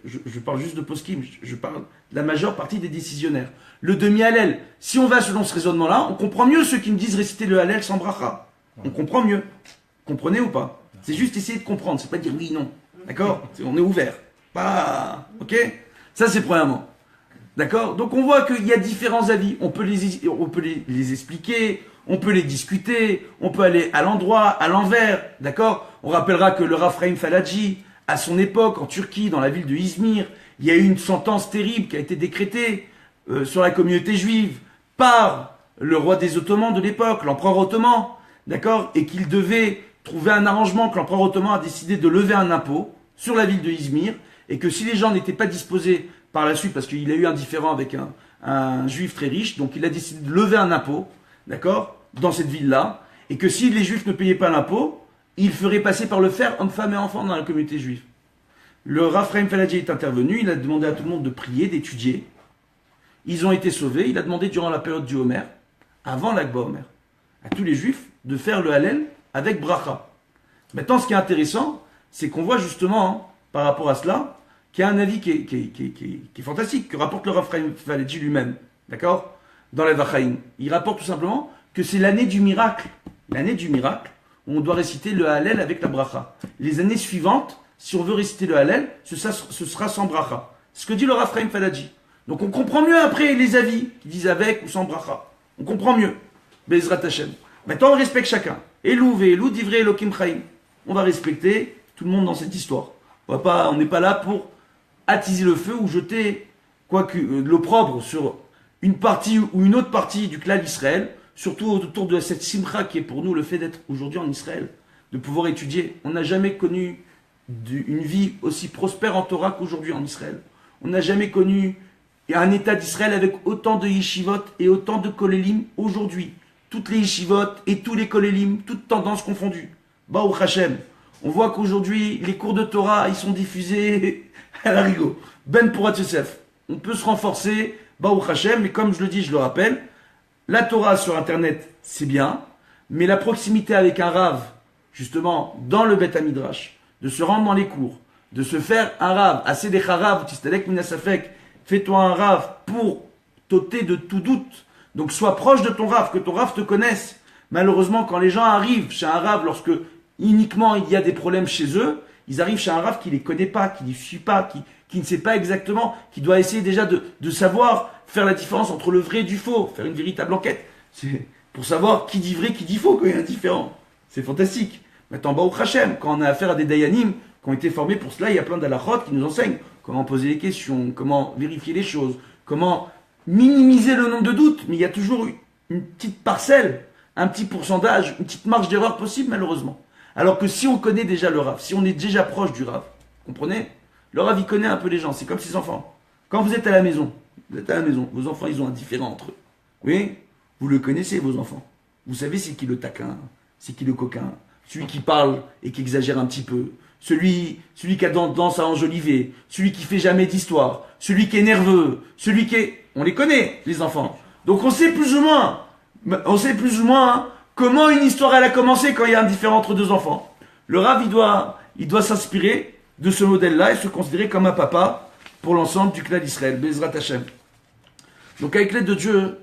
je parle juste de poskim, je parle de la majeure partie des décisionnaires. Le demi-Hallel, si on va selon ce raisonnement-là, on comprend mieux ceux qui me disent réciter le Hallel sans bracha. On comprend mieux. Comprenez ou pas? C'est juste essayer de comprendre, c'est pas dire oui, non. D'accord? On est ouvert. Pas... Ok? Ça, c'est premièrement. D'accord? Donc, on voit qu'il y a différents avis. On peut les expliquer, on peut les discuter, on peut aller à l'endroit, à l'envers. D'accord? On rappellera que le Rav Chaim Falaji, à son époque, en Turquie, dans la ville de Izmir, il y a eu une sentence terrible qui a été décrétée sur la communauté juive par le roi des Ottomans de l'époque, l'empereur ottoman. D'accord? Et qu'il devait trouver un arrangement, que l'empereur ottoman a décidé de lever un impôt sur la ville de Izmir, et que si les gens n'étaient pas disposés par la suite, parce qu'il a eu un différend avec un juif très riche, donc il a décidé de lever un impôt, d'accord, dans cette ville-là, et que si les juifs ne payaient pas l'impôt, il ferait passer par le fer hommes, femmes et enfants dans la communauté juive. Le Rav Chaim Falaji est intervenu, il a demandé à tout le monde de prier, d'étudier. Ils ont été sauvés, il a demandé durant la période du Homer, avant l'Akba Homer, à tous les juifs, de faire le Hallel avec bracha. Maintenant, ce qui est intéressant, c'est qu'on voit justement, hein, par rapport à cela, qu'il y a un avis qui est fantastique, que rapporte le Rav Chaim Faladji lui-même, d'accord, dans les Vachaim. Il rapporte tout simplement que c'est l'année du miracle, où on doit réciter le Hallel avec la bracha. Les années suivantes, si on veut réciter le Hallel, ce sera sans bracha. C'est ce que dit le Rav Chaim Faladji. Donc on comprend mieux après les avis qui disent avec ou sans bracha. On comprend mieux. Bezrat Hashem. Maintenant on respecte chacun. Elou ve'elou divrei Elokim Chaim. On va respecter tout le monde dans cette histoire. On n'est pas là pour attiser le feu ou jeter l'opprobre sur une partie ou une autre partie du clan d'Israël, surtout autour de cette simcha qui est pour nous le fait d'être aujourd'hui en Israël, de pouvoir étudier. On n'a jamais connu une vie aussi prospère en Torah qu'aujourd'hui en Israël. On n'a jamais connu un état d'Israël avec autant de yeshivot et autant de kolélim aujourd'hui. Toutes les yeshivot et tous les kolélim, toutes tendances confondues. Baruch Hashem. On voit qu'aujourd'hui, les cours de Torah, ils sont diffusés à la rigo. Ben Porat Yosef. On peut se renforcer, Baruch Hashem, mais comme je le dis, je le rappelle, la Torah sur Internet, c'est bien, mais la proximité avec un Rav, justement, dans le Beth Hamidrash, de se rendre dans les cours, de se faire un Rav, assez des Harav, Tistalek Minasafek, fais-toi un Rav pour t'ôter de tout doute. Donc sois proche de ton Rav, que ton Rav te connaisse. Malheureusement, quand les gens arrivent chez un Rav, lorsque uniquement il y a des problèmes chez eux, ils arrivent chez un Rav qui ne les connaît pas, qui ne les suit pas, qui ne sait pas exactement, qui doit essayer déjà de savoir faire la différence entre le vrai et du faux, faire une véritable enquête. C'est pour savoir qui dit vrai, qui dit faux, quand il y a un différent. C'est fantastique. Maintenant, Baruch Hashem, quand on a affaire à des dayanim qui ont été formés pour cela, il y a plein d'halachot qui nous enseignent comment poser les questions, comment vérifier les choses, comment minimiser le nombre de doutes, mais il y a toujours une petite parcelle, un petit pourcentage, une petite marge d'erreur possible, malheureusement. Alors que si on connaît déjà le Rav, si on est déjà proche du Rav, comprenez? Le Rav, il connaît un peu les gens, c'est comme ses enfants. Quand vous êtes à la maison, vos enfants, ils ont un différent entre eux. Oui? Vous le connaissez, vos enfants. Vous savez c'est qui le taquin, c'est qui le coquin, celui qui parle et qui exagère un petit peu, celui qui a tendance à enjoliver, celui qui fait jamais d'histoire, celui qui est nerveux, celui qui est... On les connaît, les enfants. Donc on sait plus ou moins comment une histoire elle a commencé quand il y a un différend entre deux enfants. Le Rav, il doit s'inspirer de ce modèle-là et se considérer comme un papa pour l'ensemble du clan d'Israël. Bezrat Hashem. Donc avec l'aide de Dieu,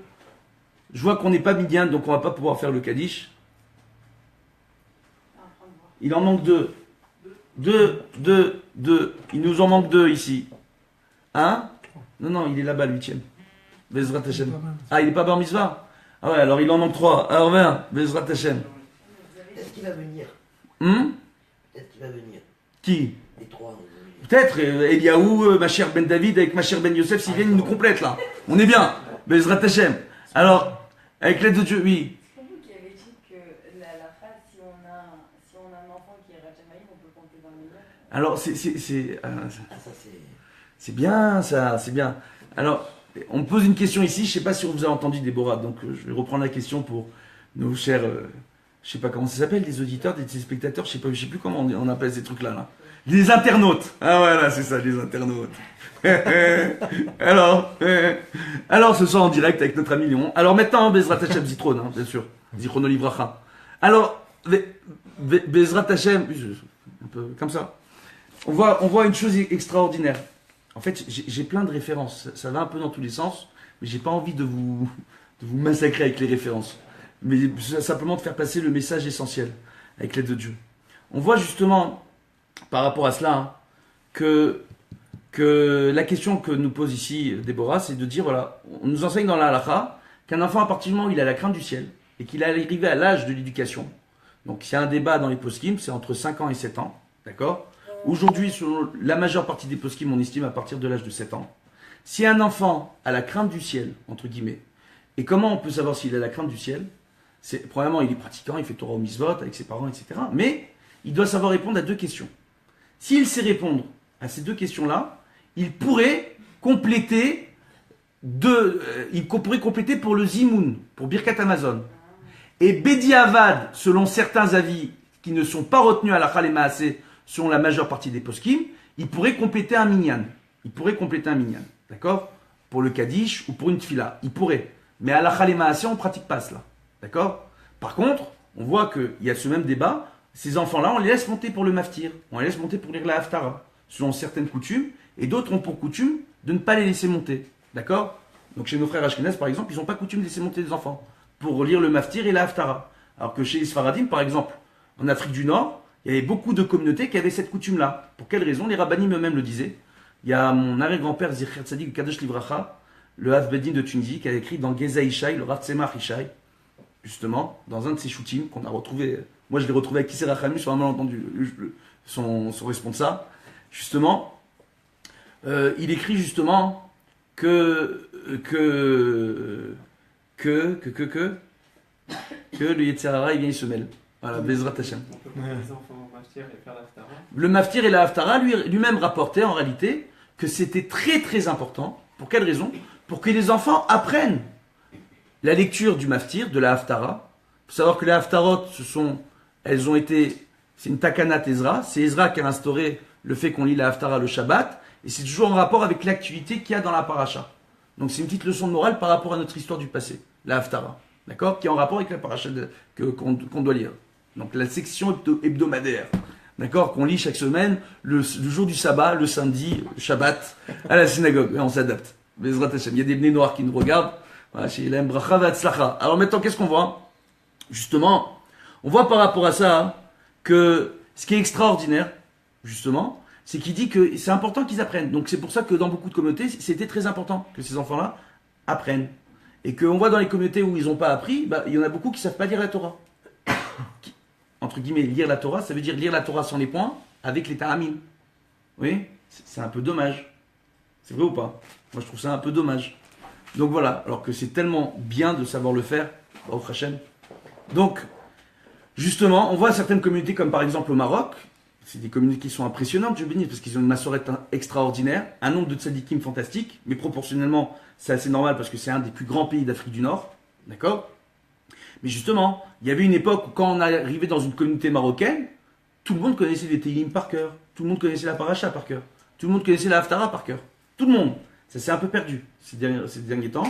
je vois qu'on n'est pas midyan, donc on va pas pouvoir faire le Kaddish. Il en manque deux. Deux. Il nous en manque deux ici. Un? Non, il est là-bas, le 8e. Bezrat Hashem. Ah, il n'est pas bar mitzvah? Ah ouais, alors il en manque 3. Alors viens, Bezrat Hashem. Est-ce qu'il va venir? Est-ce qu'il va venir? Qui? Les trois. Peut-être, Eliaou, ma chère Ben David avec ma chère Ben Yosef, s'ils viennent, ils nous complètent là. On est bien. Bezrat Hashem. Alors, avec l'aide de Dieu, oui. C'est vous qui avez dit que la phrase, si on a un enfant qui est Rachamaïm, on peut compter dans les notes. Alors, c'est bien, ça, c'est bien. Alors, on me pose une question ici, je ne sais pas si vous avez entendu Déborah, donc je vais reprendre la question pour nos chers, je ne sais pas comment ça s'appelle, des auditeurs, des téléspectateurs, je ne sais plus comment on appelle ces trucs-là. Là. Les internautes. Ah voilà, c'est ça, les internautes. alors, ce soir en direct avec notre ami Léon. Alors maintenant, Bezrat Hashem Zitron, hein, bien sûr. Zichrono Livracha. Alors, Bezrat Hashem, un peu comme ça. On voit une chose extraordinaire. En fait, j'ai plein de références. Ça va un peu dans tous les sens, mais j'ai pas envie de vous massacrer avec les références. Mais simplement de faire passer le message essentiel avec l'aide de Dieu. On voit justement, par rapport à cela, hein, que la question que nous pose ici Déborah, c'est de dire, voilà, on nous enseigne dans la halakha qu'un enfant, à partir du moment où il a la crainte du ciel et qu'il est arrivé à l'âge de l'éducation, donc il y a un débat dans les poskim, c'est entre 5 ans et 7 ans, d'accord? Aujourd'hui, selon la majeure partie des poskim, on estime à partir de l'âge de 7 ans. Si un enfant a la crainte du ciel, entre guillemets, et comment on peut savoir s'il a la crainte du ciel? C'est probablement il est pratiquant, il fait Torah au mitzvot avec ses parents, etc. Mais il doit savoir répondre à 2 questions. S'il sait répondre à ces 2 questions-là, il pourrait compléter pour le Zimoun, pour Birkat Amazon. Et Bedi Avad, selon certains avis qui ne sont pas retenus à la Chal et Maaseh, selon la majeure partie des poskim, il pourrait compléter un minyan. D'accord? Pour le Kaddish ou pour une tfila. Il pourrait. Mais à la Chal et Maaseh, on ne pratique pas cela. D'accord? Par contre, on voit qu'il y a ce même débat. Ces enfants-là, on les laisse monter pour le maftir. On les laisse monter pour lire la Haftara, selon certaines coutumes. Et d'autres ont pour coutume de ne pas les laisser monter. D'accord? Donc chez nos frères Ashkenaz, par exemple, ils n'ont pas coutume de laisser monter des enfants pour lire le maftir et la Haftara. Alors que chez les Sfaradim, par exemple, en Afrique du Nord, il y avait beaucoup de communautés qui avaient cette coutume-là. Pour quelle raison? Les rabbinim eux-mêmes le disaient. Il y a mon arrière-grand-père Zicher Tzadik Kadosh Livracha, le Hav Bedin de Tunisie, qui a écrit dans Geza Ishaï, le Rav Tzemach Ishaï, justement, dans un de ses shooting qu'on a retrouvé. Moi, je l'ai retrouvé avec Kisser Rachamim sur un malentendu, son responsable. Justement, il écrit justement que le Yetzer Hara, il vient, il se mêle. Voilà, Bezrat Hashem. On peut prendre les enfants au maftir et faire l'Haftara. Le maftir et la Haftara lui-même rapportait en réalité que c'était très très important. Pour quelle raison? Pour que les enfants apprennent la lecture du maftir, de la Haftara. Il faut savoir que les Haftarot, c'est une Takanat Ezra. C'est Ezra qui a instauré le fait qu'on lit la Haftara le Shabbat. Et c'est toujours en rapport avec l'activité qu'il y a dans la paracha. Donc c'est une petite leçon de morale par rapport à notre histoire du passé, la Haftara. D'accord? Qui est en rapport avec la paracha qu'on doit lire. Donc la section hebdomadaire, d'accord, qu'on lit chaque semaine, le jour du sabbat, le samedi, le Shabbat, à la synagogue. Et on s'adapte. Bezrat Hashem. Il y a des bnei noirs qui nous regardent. Voilà, chez Ilaim Bracha Vatzlacha. Alors maintenant, qu'est-ce qu'on voit? Justement, on voit par rapport à ça que ce qui est extraordinaire, justement, c'est qu'il dit que c'est important qu'ils apprennent. Donc c'est pour ça que dans beaucoup de communautés, c'était très important que ces enfants-là apprennent. Et qu'on voit dans les communautés où ils n'ont pas appris, il y en a beaucoup qui ne savent pas lire la Torah. Entre guillemets, lire la Torah, ça veut dire lire la Torah sans les points, avec les ta'amim. Oui, c'est un peu dommage. C'est vrai ou pas? Moi, je trouve ça un peu dommage. Donc voilà, alors que c'est tellement bien de savoir le faire, au Hashem. Donc, justement, on voit certaines communautés, comme par exemple au Maroc, c'est des communautés qui sont impressionnantes, je bénis, parce qu'ils ont une massorette extraordinaire, un nombre de tzadikim fantastique, mais proportionnellement, c'est assez normal parce que c'est un des plus grands pays d'Afrique du Nord. D'accord? Mais justement, il y avait une époque où quand on arrivait dans une communauté marocaine, tout le monde connaissait les Teilim par cœur. Tout le monde connaissait la Paracha par cœur. Tout le monde connaissait la Haftara par cœur. Tout le monde. Ça s'est un peu perdu ces derniers temps.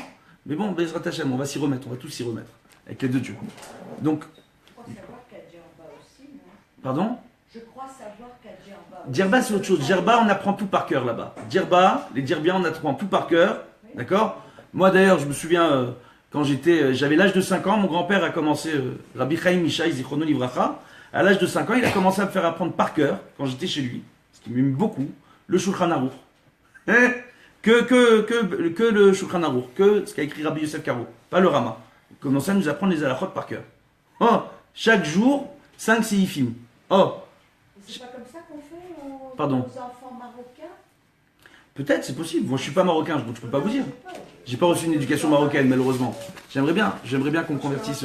Mais bon, Bezrat Hashem, on va s'y remettre. On va tous s'y remettre. Avec l'aide de Dieu. Donc. Je crois savoir qu'à Djerba aussi, non? Pardon? Je crois savoir qu'à Djerba. Djerba, c'est autre chose. Djerba, on apprend tout par cœur là-bas. Djerba, les Djerbiens, on apprend tout par cœur. D'accord? Moi d'ailleurs, je me souviens. Quand j'avais l'âge de 5 ans, mon grand-père a commencé, Rabbi Chaim Mishaï Zichrono Livracha, à l'âge de 5 ans, il a commencé à me faire apprendre par cœur, quand j'étais chez lui, ce qui m'aime beaucoup, le Shulchan Aruch. Que le Shulchan Aruch, que ce qu'a écrit Rabbi Yosef Karo, pas le Rama. Il commençait à nous apprendre les halachot par cœur. Oh, chaque jour, 5 séifim. Oh. C'est pas comme ça qu'on fait Pardon. aux enfants marocains? Peut-être, c'est possible. Moi, je suis pas marocain, donc je peux pas vous dire. J'ai pas reçu une éducation marocaine, malheureusement. J'aimerais bien qu'on me convertisse.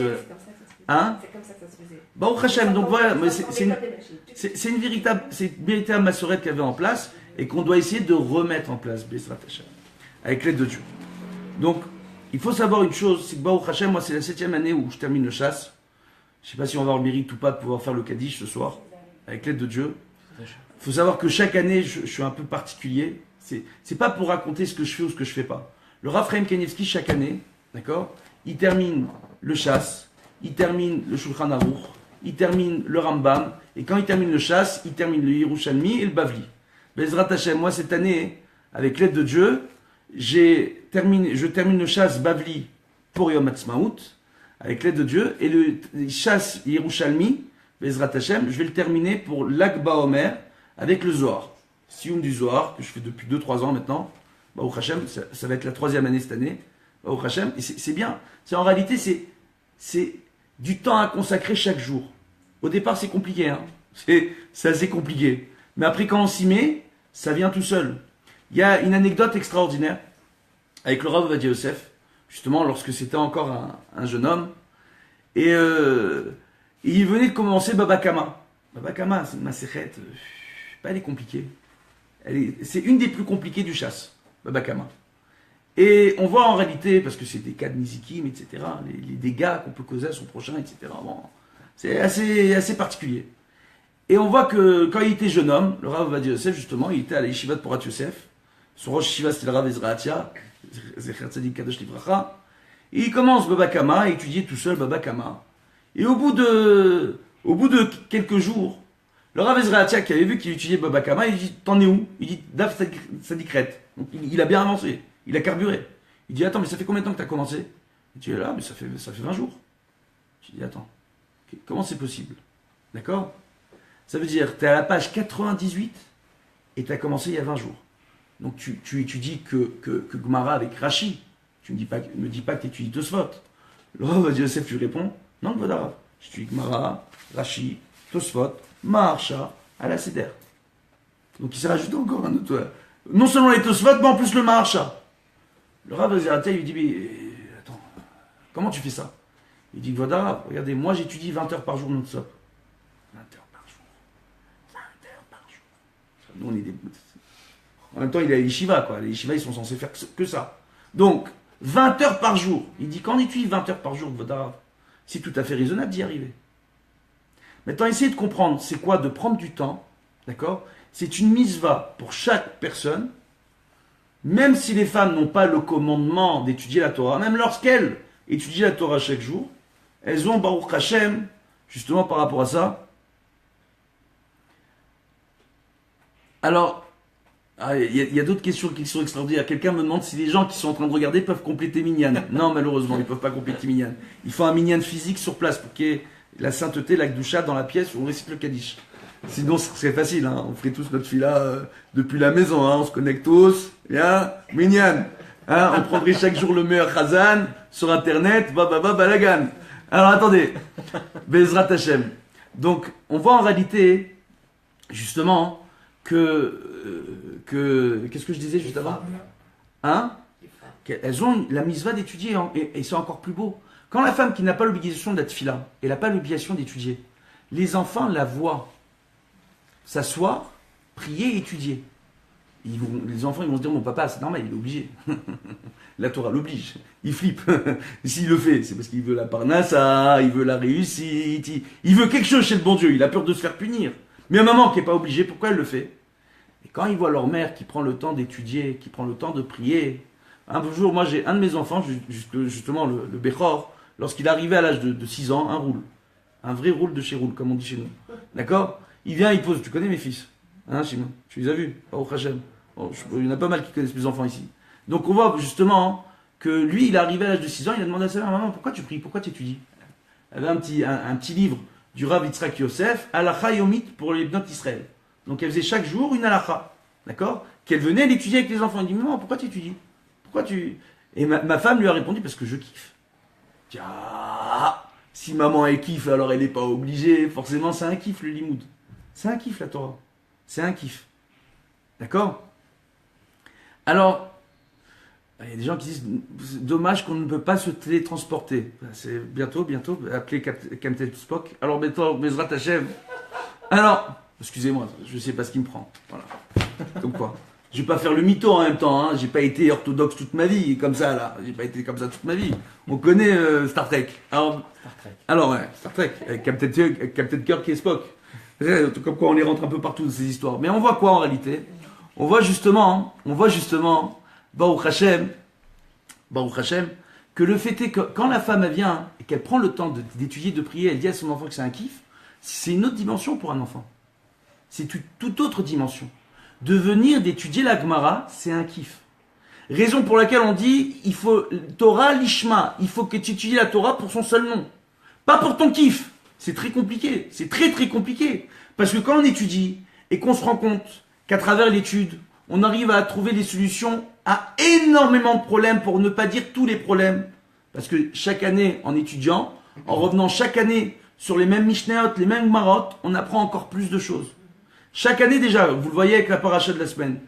Hein? C'est comme ça que ça se faisait. Au Hachem, donc voilà, c'est une véritable massorette qu'il y avait en place et qu'on doit essayer de remettre en place, Bezrat Hashem, avec l'aide de Dieu. Donc, il faut savoir une chose, c'est que Baruch Hashem, moi c'est la 7e année où je termine le chasse. Je sais pas si on va avoir le mérite ou pas de pouvoir faire le Kaddish ce soir, avec l'aide de Dieu. Il faut savoir que chaque année, je suis un peu particulier. C'est pas pour raconter ce que je fais ou ce que je fais pas. Le Rav Chaim Kanievski, chaque année, d'accord, il termine le chasse, il termine le Shulchan Aruch, il termine le Rambam, et quand il termine le chasse, il termine le Yerushalmi et le Bavli. Bezrat Hashem, moi cette année, avec l'aide de Dieu, je termine le chasse Bavli pour Yom Ha'atzmaut, avec l'aide de Dieu, et le chasse Yerushalmi, Bezrat Hashem, je vais le terminer pour l'Ag Baomer, avec le Zohar. Sioum du Zohar, que je fais depuis 2-3 ans maintenant. Baruch Hashem, ça va être la 3e année cette année. Baruch Hashem, et c'est bien. En réalité, c'est du temps à consacrer chaque jour. Au départ, c'est compliqué. Hein. C'est assez compliqué. Mais après, quand on s'y met, ça vient tout seul. Il y a une anecdote extraordinaire avec le Rav Ovadia Yosef, justement, lorsque c'était encore un jeune homme. Et il venait de commencer Baba Kama. Baba Kama, c'est une macérette. Elle est compliquée. C'est une des plus compliquées du chasse, Baba Kama. Et on voit en réalité, parce que c'est des cas de Nizikim, etc., les dégâts qu'on peut causer à son prochain, etc. Bon, c'est assez particulier. Et on voit que quand il était jeune homme, le Rav Ovadia Yosef, justement, il était à la yeshiva de Porat Yosef. Son rosh yeshiva, c'était le Rav Ezra Atia, Zecher Tzadik Kadosh Livracha. Et il commence Baba Kama, à étudier tout seul Baba Kama. Et au bout de quelques jours, le Rav Ezrahatia, qui avait vu qu'il étudiait Baba Kama, il dit, t'en es où? Il dit, Daf Sadikrète. Donc il a bien avancé, il a carburé. Il dit, attends, mais ça fait combien de temps que tu as commencé? Il dit, là, mais ça fait 20 jours. Je dis, attends, comment c'est possible? D'accord? Ça veut dire, tu es à la page 98 et tu as commencé il y a 20 jours. Donc tu étudies que Gemara avec Rashi. Tu ne me dis pas que tu étudies Tosfot. Le Rav Yosef lui répond, non, Vodarav. J'étudie Gemara, Rashi, Tosfot, Maharsha, à la Seder. Donc il s'est rajouté encore un autre. Non seulement les Tosfot, mais en plus le Maharsha. Le Rav Ezrahatia lui dit, mais attends, comment tu fais ça? Il dit, Vodarav, regardez, moi j'étudie 20 heures par jour non-stop. 20 heures par jour. 20 heures par jour. Nous on est des... En même temps, il est à l'Yeshiva, quoi. Les Yeshiva, ils sont censés faire que ça. Donc, 20 heures par jour. Il dit, quand on étudie 20 heures par jour, Vodarav, c'est tout à fait raisonnable d'y arriver. Maintenant, essayez de comprendre, c'est quoi de prendre du temps, d'accord? C'est une mitzvah pour chaque personne, même si les femmes n'ont pas le commandement d'étudier la Torah, même lorsqu'elles étudient la Torah chaque jour, elles ont Baruch Hashem, justement par rapport à ça. Alors, il y a d'autres questions qui sont extraordinaires. Quelqu'un me demande si les gens qui sont en train de regarder peuvent compléter Minyan. Non, malheureusement, ils ne peuvent pas compléter Minyan. Il faut un Minyan physique sur place pour qu'il y ait la sainteté, la Gdusha dans la pièce où on récite le Kaddish. Sinon, c'est facile. Hein. On ferait tous notre fila depuis la maison. Hein. On se connecte tous. Bien, Minyan. Hein. On prendrait chaque jour le meilleur Chazan sur Internet. Balagan. Alors, attendez. Bezrat Hashem. Donc, on voit en réalité, justement, qu'est-ce que je disais juste avant? Hein? Elles ont la mitzvah d'étudier, et c'est encore plus beau. Quand la femme qui n'a pas l'obligation d'être fila, elle n'a pas l'obligation d'étudier, les enfants la voient s'asseoir, prier, étudier. Les enfants ils vont se dire, mon papa, c'est normal, il est obligé. La Torah l'oblige. Il flippe. S'il le fait, c'est parce qu'il veut la parnassa, il veut la réussite, il veut quelque chose chez le bon Dieu, il a peur de se faire punir. Mais un maman qui n'est pas obligée, pourquoi elle le fait? Et quand ils voient leur mère qui prend le temps d'étudier, qui prend le temps de prier. Un jour, moi j'ai un de mes enfants, justement le Bechor, lorsqu'il est arrivé à l'âge de 6 ans, un roule. Un vrai roule de chez roule, comme on dit chez nous. D'accord? Il vient, il pose. Tu connais mes fils? Hein, Shimon? Tu les as vus? Baruch Hashem. Bon, il y en a pas mal qui connaissent mes enfants ici. Donc on voit justement que lui, il est arrivé à l'âge de 6 ans, il a demandé à sa mère, maman, pourquoi tu pries? Pourquoi tu étudies? Elle avait un petit livre du Rav Yitzhak Yosef, Halacha Yomit pour les Bnot Israël. Donc elle faisait chaque jour une halacha, d'accord? Qu'elle venait l'étudier avec les enfants. Elle dit, maman, pourquoi tu étudies? Pourquoi tu... Et ma femme lui a répondu, parce que je kiffe. Je dis, ah, si maman elle kiffe, alors elle n'est pas obligée. Forcément, c'est un kiff le limoud. C'est un kiff la Torah. C'est un kiff. D'accord? Alors, il y a des gens qui disent, dommage qu'on ne peut pas se télétransporter. C'est bientôt, appelez Captain Spock. Alors maintenant, Bezrat Hashem. Alors, excusez-moi, je ne sais pas ce qui me prend. Voilà. Comme quoi. Je ne vais pas faire le mytho en même temps. Hein. J'ai pas été orthodoxe toute ma vie, comme ça là. J'ai pas été comme ça toute ma vie. On connaît Star Trek. Alors ouais, Star Trek, avec Captain Kirk et Spock. Comme quoi on les rentre un peu partout dans ces histoires. Mais on voit quoi en réalité? On voit justement, Baruch Hashem, que le fait est que quand la femme elle vient et qu'elle prend le temps d'étudier, de prier, elle dit à son enfant que c'est un kiff, c'est une autre dimension pour un enfant. C'est toute autre dimension. De venir d'étudier la Gemara, c'est un kiff. Raison pour laquelle on dit, il faut Torah lishma, il faut que tu étudies la Torah pour son seul nom. Pas pour ton kiff. C'est très compliqué. C'est très très compliqué. Parce que quand on étudie et qu'on se rend compte qu'à travers l'étude, on arrive à trouver des solutions à énormément de problèmes, pour ne pas dire tous les problèmes. Parce que chaque année, en étudiant, en revenant chaque année sur les mêmes Mishnayot, les mêmes Marot, on apprend encore plus de choses. Chaque année déjà, vous le voyez avec la paracha de la semaine.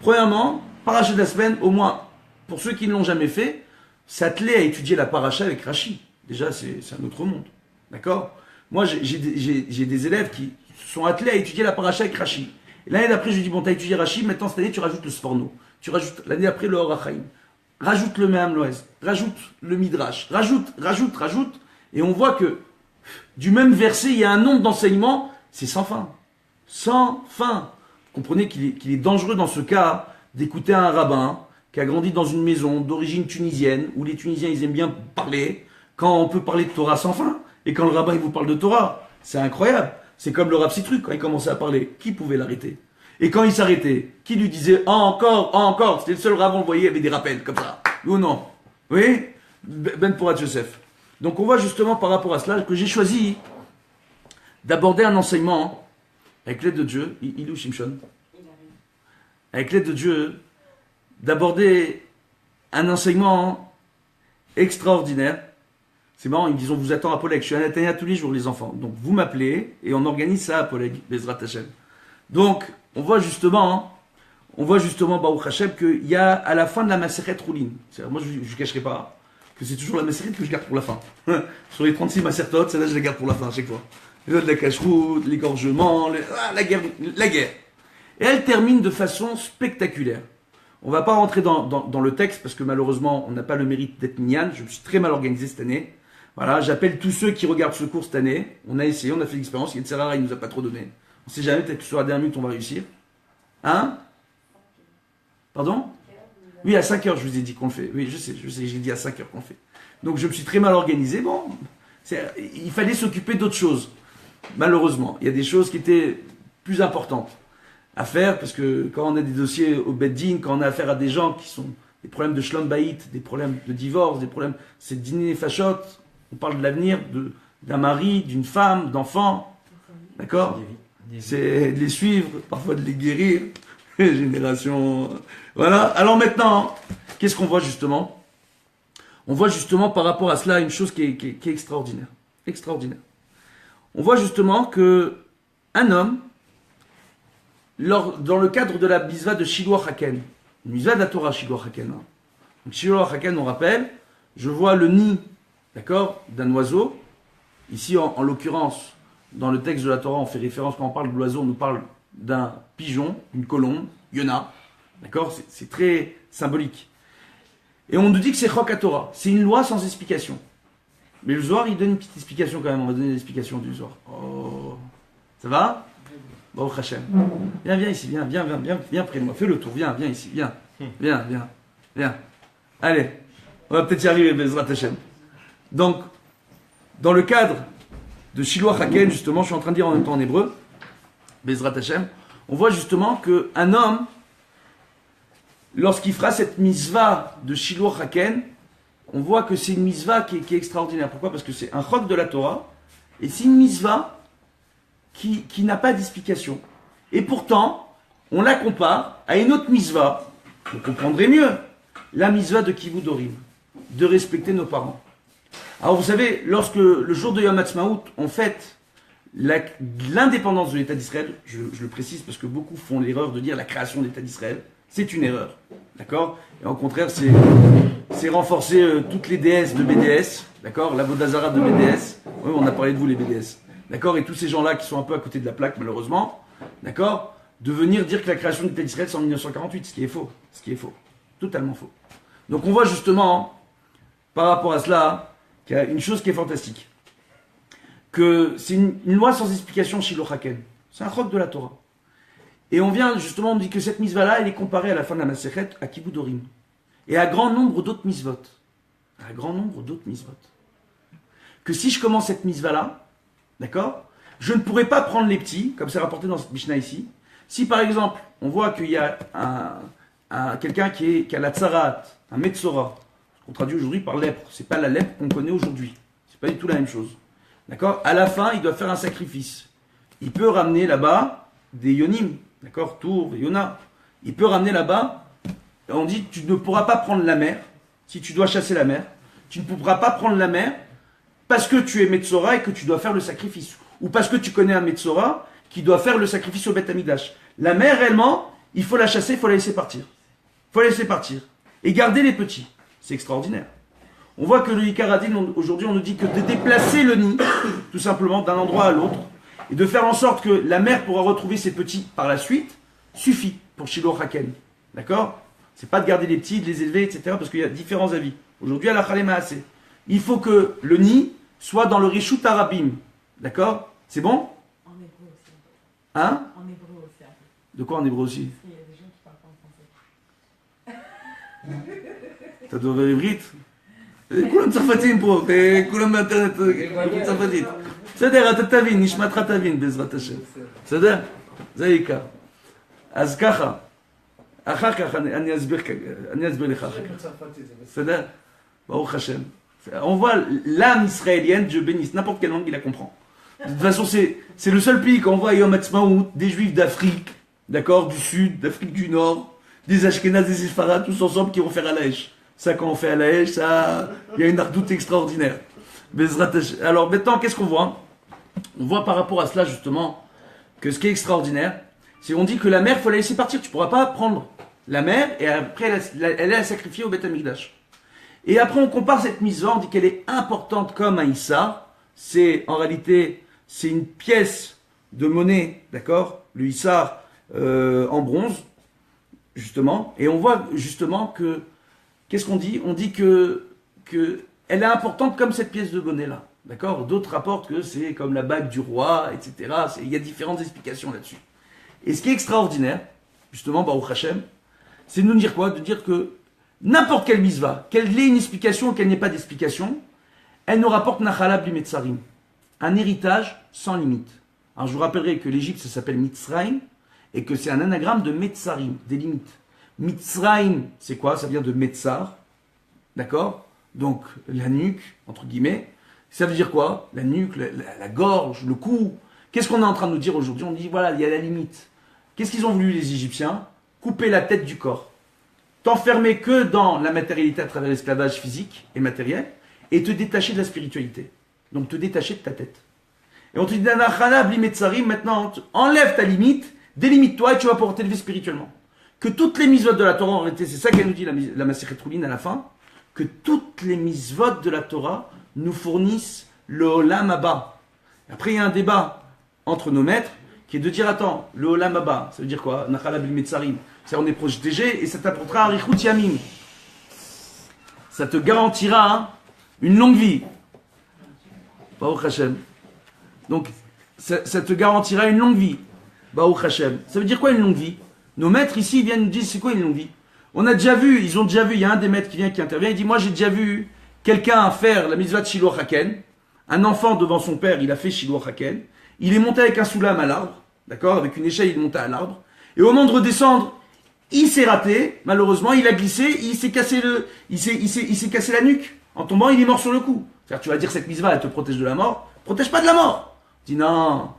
Premièrement, paracha de la semaine, au moins, pour ceux qui ne l'ont jamais fait, s'atteler à étudier la paracha avec Rashi. Déjà, c'est un autre monde. D'accord? Moi, j'ai des élèves qui sont attelés à étudier la paracha avec Rashi. Et l'année d'après, je lui dis, bon, t'as étudié Rashi, maintenant cette année, tu rajoutes le Sforno. Tu rajoutes, l'année d'après, le Or HaChaim. Rajoute le Me'am Loez. Rajoute le Midrash. Rajoute. Et on voit que, du même verset, il y a un nombre d'enseignements, c'est sans fin. Sans fin. Vous comprenez qu'il est dangereux dans ce cas d'écouter un rabbin qui a grandi dans une maison d'origine tunisienne, où les Tunisiens, ils aiment bien parler, quand on peut parler de Torah sans fin. Et quand le rabbin il vous parle de Torah, c'est incroyable. C'est comme le Rav Citruc, quand il commençait à parler, qui pouvait l'arrêter? Et quand il s'arrêtait, qui lui disait encore? C'était le seul rabbin, on le voyait, il y avait des rappels, comme ça. Oui ou non? Oui? Ben Porat Yosef. Donc on voit justement par rapport à cela que j'ai choisi d'aborder un enseignement avec l'aide de Dieu, il est où Shimshon? Avec l'aide de Dieu, d'aborder un enseignement extraordinaire. C'est marrant, ils me disent on vous attend à Poleg. Je suis à Natania tous les jours, les enfants. Donc vous m'appelez et on organise ça à Poleg, Bezrat Hashem. Donc on voit justement Baruch Hashem, qu'il y a à la fin de la Maseret Roulin. Moi je ne cacherai pas que c'est toujours la Maseret que je garde pour la fin. Sur les 36 Masertot, celle-là je la garde pour la fin à chaque fois. Les autres, la cache-route, l'égorgement, la guerre. Et elle termine de façon spectaculaire. On ne va pas rentrer dans le texte parce que malheureusement, on n'a pas le mérite d'être minyan. Je me suis très mal organisé cette année. Voilà, j'appelle tous ceux qui regardent ce cours cette année. On a essayé, on a fait l'expérience. Il ne nous a pas trop donné. On ne sait jamais, peut-être que sur la dernière minute, on va réussir. Hein? Pardon? Oui, à 5 heures, je vous ai dit qu'on le fait. Oui, je sais, j'ai dit à 5 heures qu'on le fait. Donc je me suis très mal organisé. Bon, il fallait s'occuper d'autres choses. Malheureusement, il y a des choses qui étaient plus importantes à faire, parce que quand on a des dossiers au Beddin, quand on a affaire à des gens qui sont des problèmes de shlom bayit, des problèmes de divorce, des problèmes, c'est dîner fachot, on parle de l'avenir d'un mari, d'une femme, d'enfants, d'accord? C'est de les suivre, parfois de les guérir, génération, voilà. Alors maintenant, qu'est-ce qu'on voit justement? On voit justement par rapport à cela une chose qui est extraordinaire, extraordinaire. On voit justement que un homme, dans le cadre de la misva de Shiloh Haken, une misva de la Torah Shiloh Haken. Donc Shiloh Haken, on rappelle, je vois le nid, d'accord, d'un oiseau. Ici, en l'occurrence, dans le texte de la Torah, on fait référence, quand on parle de l'oiseau, on nous parle d'un pigeon, d'une colombe, Yona, d'accord, c'est très symbolique. Et on nous dit que c'est Chok HaTorah, c'est une loi sans explication. Mais le Zohar, il donne une petite explication quand même. On va donner l'explication du Zohar. Oh, ça va? Baruch Hashem. Viens ici, viens près de moi. Fais le tour, viens ici, viens. Allez, on va peut-être y arriver, Bezrat Hashem. Donc, dans le cadre de Shiloh Haken, justement, je suis en train de dire en même temps en hébreu, Bezrat Hashem, on voit justement qu'un homme, lorsqu'il fera cette misva de Shiloh Haken, on voit que c'est une misva qui est extraordinaire. Pourquoi? Parce que c'est un chok de la Torah, et c'est une misva qui n'a pas d'explication. Et pourtant, on la compare à une autre misva, vous comprendrez mieux, la misva de Kivud Orim, de respecter nos parents. Alors vous savez, lorsque le jour de Yom Ha'atzmaut, on fête l'indépendance de l'État d'Israël, je le précise parce que beaucoup font l'erreur de dire la création de l'État d'Israël, c'est une erreur. D'accord? Et au contraire, c'est renforcer toutes les déesses de BDS, d'accord? La Vodazara de BDS. Oui, on a parlé de vous, les BDS. D'accord? Et tous ces gens-là qui sont un peu à côté de la plaque, malheureusement, d'accord? De venir dire que la création de l'État d'Israël, c'est en 1948, ce qui est faux. Totalement faux. Donc on voit justement, par rapport à cela, qu'il y a une chose qui est fantastique. Que c'est une loi sans explication Shiloh Haken. C'est un chok de la Torah. Et on vient justement, on dit que cette misva-là, elle est comparée à la fin de la Masechet à Kivud Orim. Et à grand nombre d'autres misvot. Que si je commence cette misva-là, d'accord, je ne pourrais pas prendre les petits, comme c'est rapporté dans cette Mishnah ici. Si par exemple, on voit qu'il y a quelqu'un qui a la tsarat, un metzora, qu'on traduit aujourd'hui par lèpre, c'est pas la lèpre qu'on connaît aujourd'hui. C'est pas du tout la même chose. D'accord? À la fin, il doit faire un sacrifice. Il peut ramener là-bas des yonim, d'accord? Tour, Yona. Il peut ramener là-bas, on dit, tu ne pourras pas prendre la mer, si tu dois chasser la mer, tu ne pourras pas prendre la mer parce que tu es Metzora et que tu dois faire le sacrifice. Ou parce que tu connais un Metzora qui doit faire le sacrifice au Beth Amikdash. La mer, réellement, il faut la chasser, il faut la laisser partir. Et garder les petits. C'est extraordinaire. On voit que le Ikaradin, aujourd'hui, on nous dit que de déplacer le nid, tout simplement, d'un endroit à l'autre, et de faire en sorte que la mère pourra retrouver ses petits par la suite, suffit pour Shiloh Haken. D'accord? C'est pas de garder les petits, de les élever, etc., parce qu'il y a différents avis. Aujourd'hui, à la Khalema assez. Il faut que le nid soit dans le Rishut Arabim. D'accord? C'est bon? En hébreu aussi. Hein? En hébreu aussi. De quoi en hébreu aussi? Il y a des gens qui parlent pas en français. T'as de l'hébrite? כולם צרפתים פה, וכולם באינטרנט, כולם צרפתית. בסדר, אתה תבין, נשמתך תבין בעזרת השם. בסדר? זה העיקר. אז ככה, אחר כך אני אסביר לך אחר כך. בסדר? ברוך השם. On voit l'âme israélienne, Dieu bénisse, n'importe quelle langue il la comprend. De toute façon, c'est le seul pays qu'on voit Yom Ha'atzmaout, des juifs d'Afrique, d'accord, du sud, d'Afrique du nord, des Ashkénazes, des Séfarades, tous ensemble qui vont faire à la Hèche. Ça, quand on fait à la Hèche, ça, il y a une ardoute extraordinaire. Alors maintenant, qu'est-ce qu'on voit? On voit par rapport à cela, justement, que ce qui est extraordinaire, c'est qu'on dit que la mère, il faut la laisser partir. Tu ne pourras pas prendre la mère et après, elle est à sacrifier au Beth Amikdash. Et après, on compare cette mitzvah, on dit qu'elle est importante comme un Issar. C'est, en réalité, c'est une pièce de monnaie, d'accord? Le Issar en bronze, justement. Et on voit, justement, que, qu'est-ce qu'on dit? On dit que elle est importante comme cette pièce de monnaie-là. D'accord? D'autres rapportent que c'est comme la bague du roi, etc. Il y a différentes explications là-dessus. Et ce qui est extraordinaire, justement, Baruch Hashem, c'est de nous dire quoi? De dire que n'importe quelle mitzvah, qu'elle ait une explication ou qu'elle n'ait pas d'explication, elle nous rapporte Nachala bli Metzarim, un héritage sans limite. Alors je vous rappellerai que l'Égypte, ça s'appelle Mitzrayim, et que c'est un anagramme de Metzarim, des limites. Mitzrayim, c'est quoi? Ça vient de Metzar, d'accord? Donc la nuque, entre guillemets. Ça veut dire quoi? La nuque, la gorge, le cou. Qu'est-ce qu'on est en train de nous dire aujourd'hui? On dit, voilà, il y a la limite. Qu'est-ce qu'ils ont voulu, les Égyptiens? Couper la tête du corps. T'enfermer que dans la matérialité à travers l'esclavage physique et matériel, et te détacher de la spiritualité. Donc te détacher de ta tête. Et on te dit, maintenant, enlève ta limite, délimite-toi et tu vas pouvoir t'élever spirituellement. Que toutes les mitzvot de la Torah, en réalité, c'est ça qu'elle nous dit, la Masechet Roulin à la fin, que toutes les mitzvot de la Torah nous fournissent le Olam Haba. Après, il y a un débat entre nos maîtres qui est de dire, attends, le Olam Haba, ça veut dire quoi? Nachala bil Metzarim. C'est on est protégé et ça t'apportera Arichut Yamim. Ça te garantira une longue vie. Baruch Hashem. Donc, ça te garantira une longue vie. Baruch Hashem. Ça veut dire quoi une longue vie? Nos maîtres ici viennent nous dire c'est quoi une longue vie? On a déjà vu, ils ont déjà vu, il y a un des maîtres qui vient, qui intervient, il dit moi j'ai déjà vu quelqu'un faire la mitzvah de Shiloh Haken, un enfant devant son père, il a fait Shiloh Haken, il est monté avec un soulam à l'arbre, d'accord, avec une échelle il est monté à l'arbre, et au moment de redescendre, il s'est raté, malheureusement, il a glissé, il s'est cassé cassé la nuque, en tombant il est mort sur le coup. C'est-à-dire tu vas dire cette mitzvah elle te protège de la mort, protège pas de la mort. Dis non,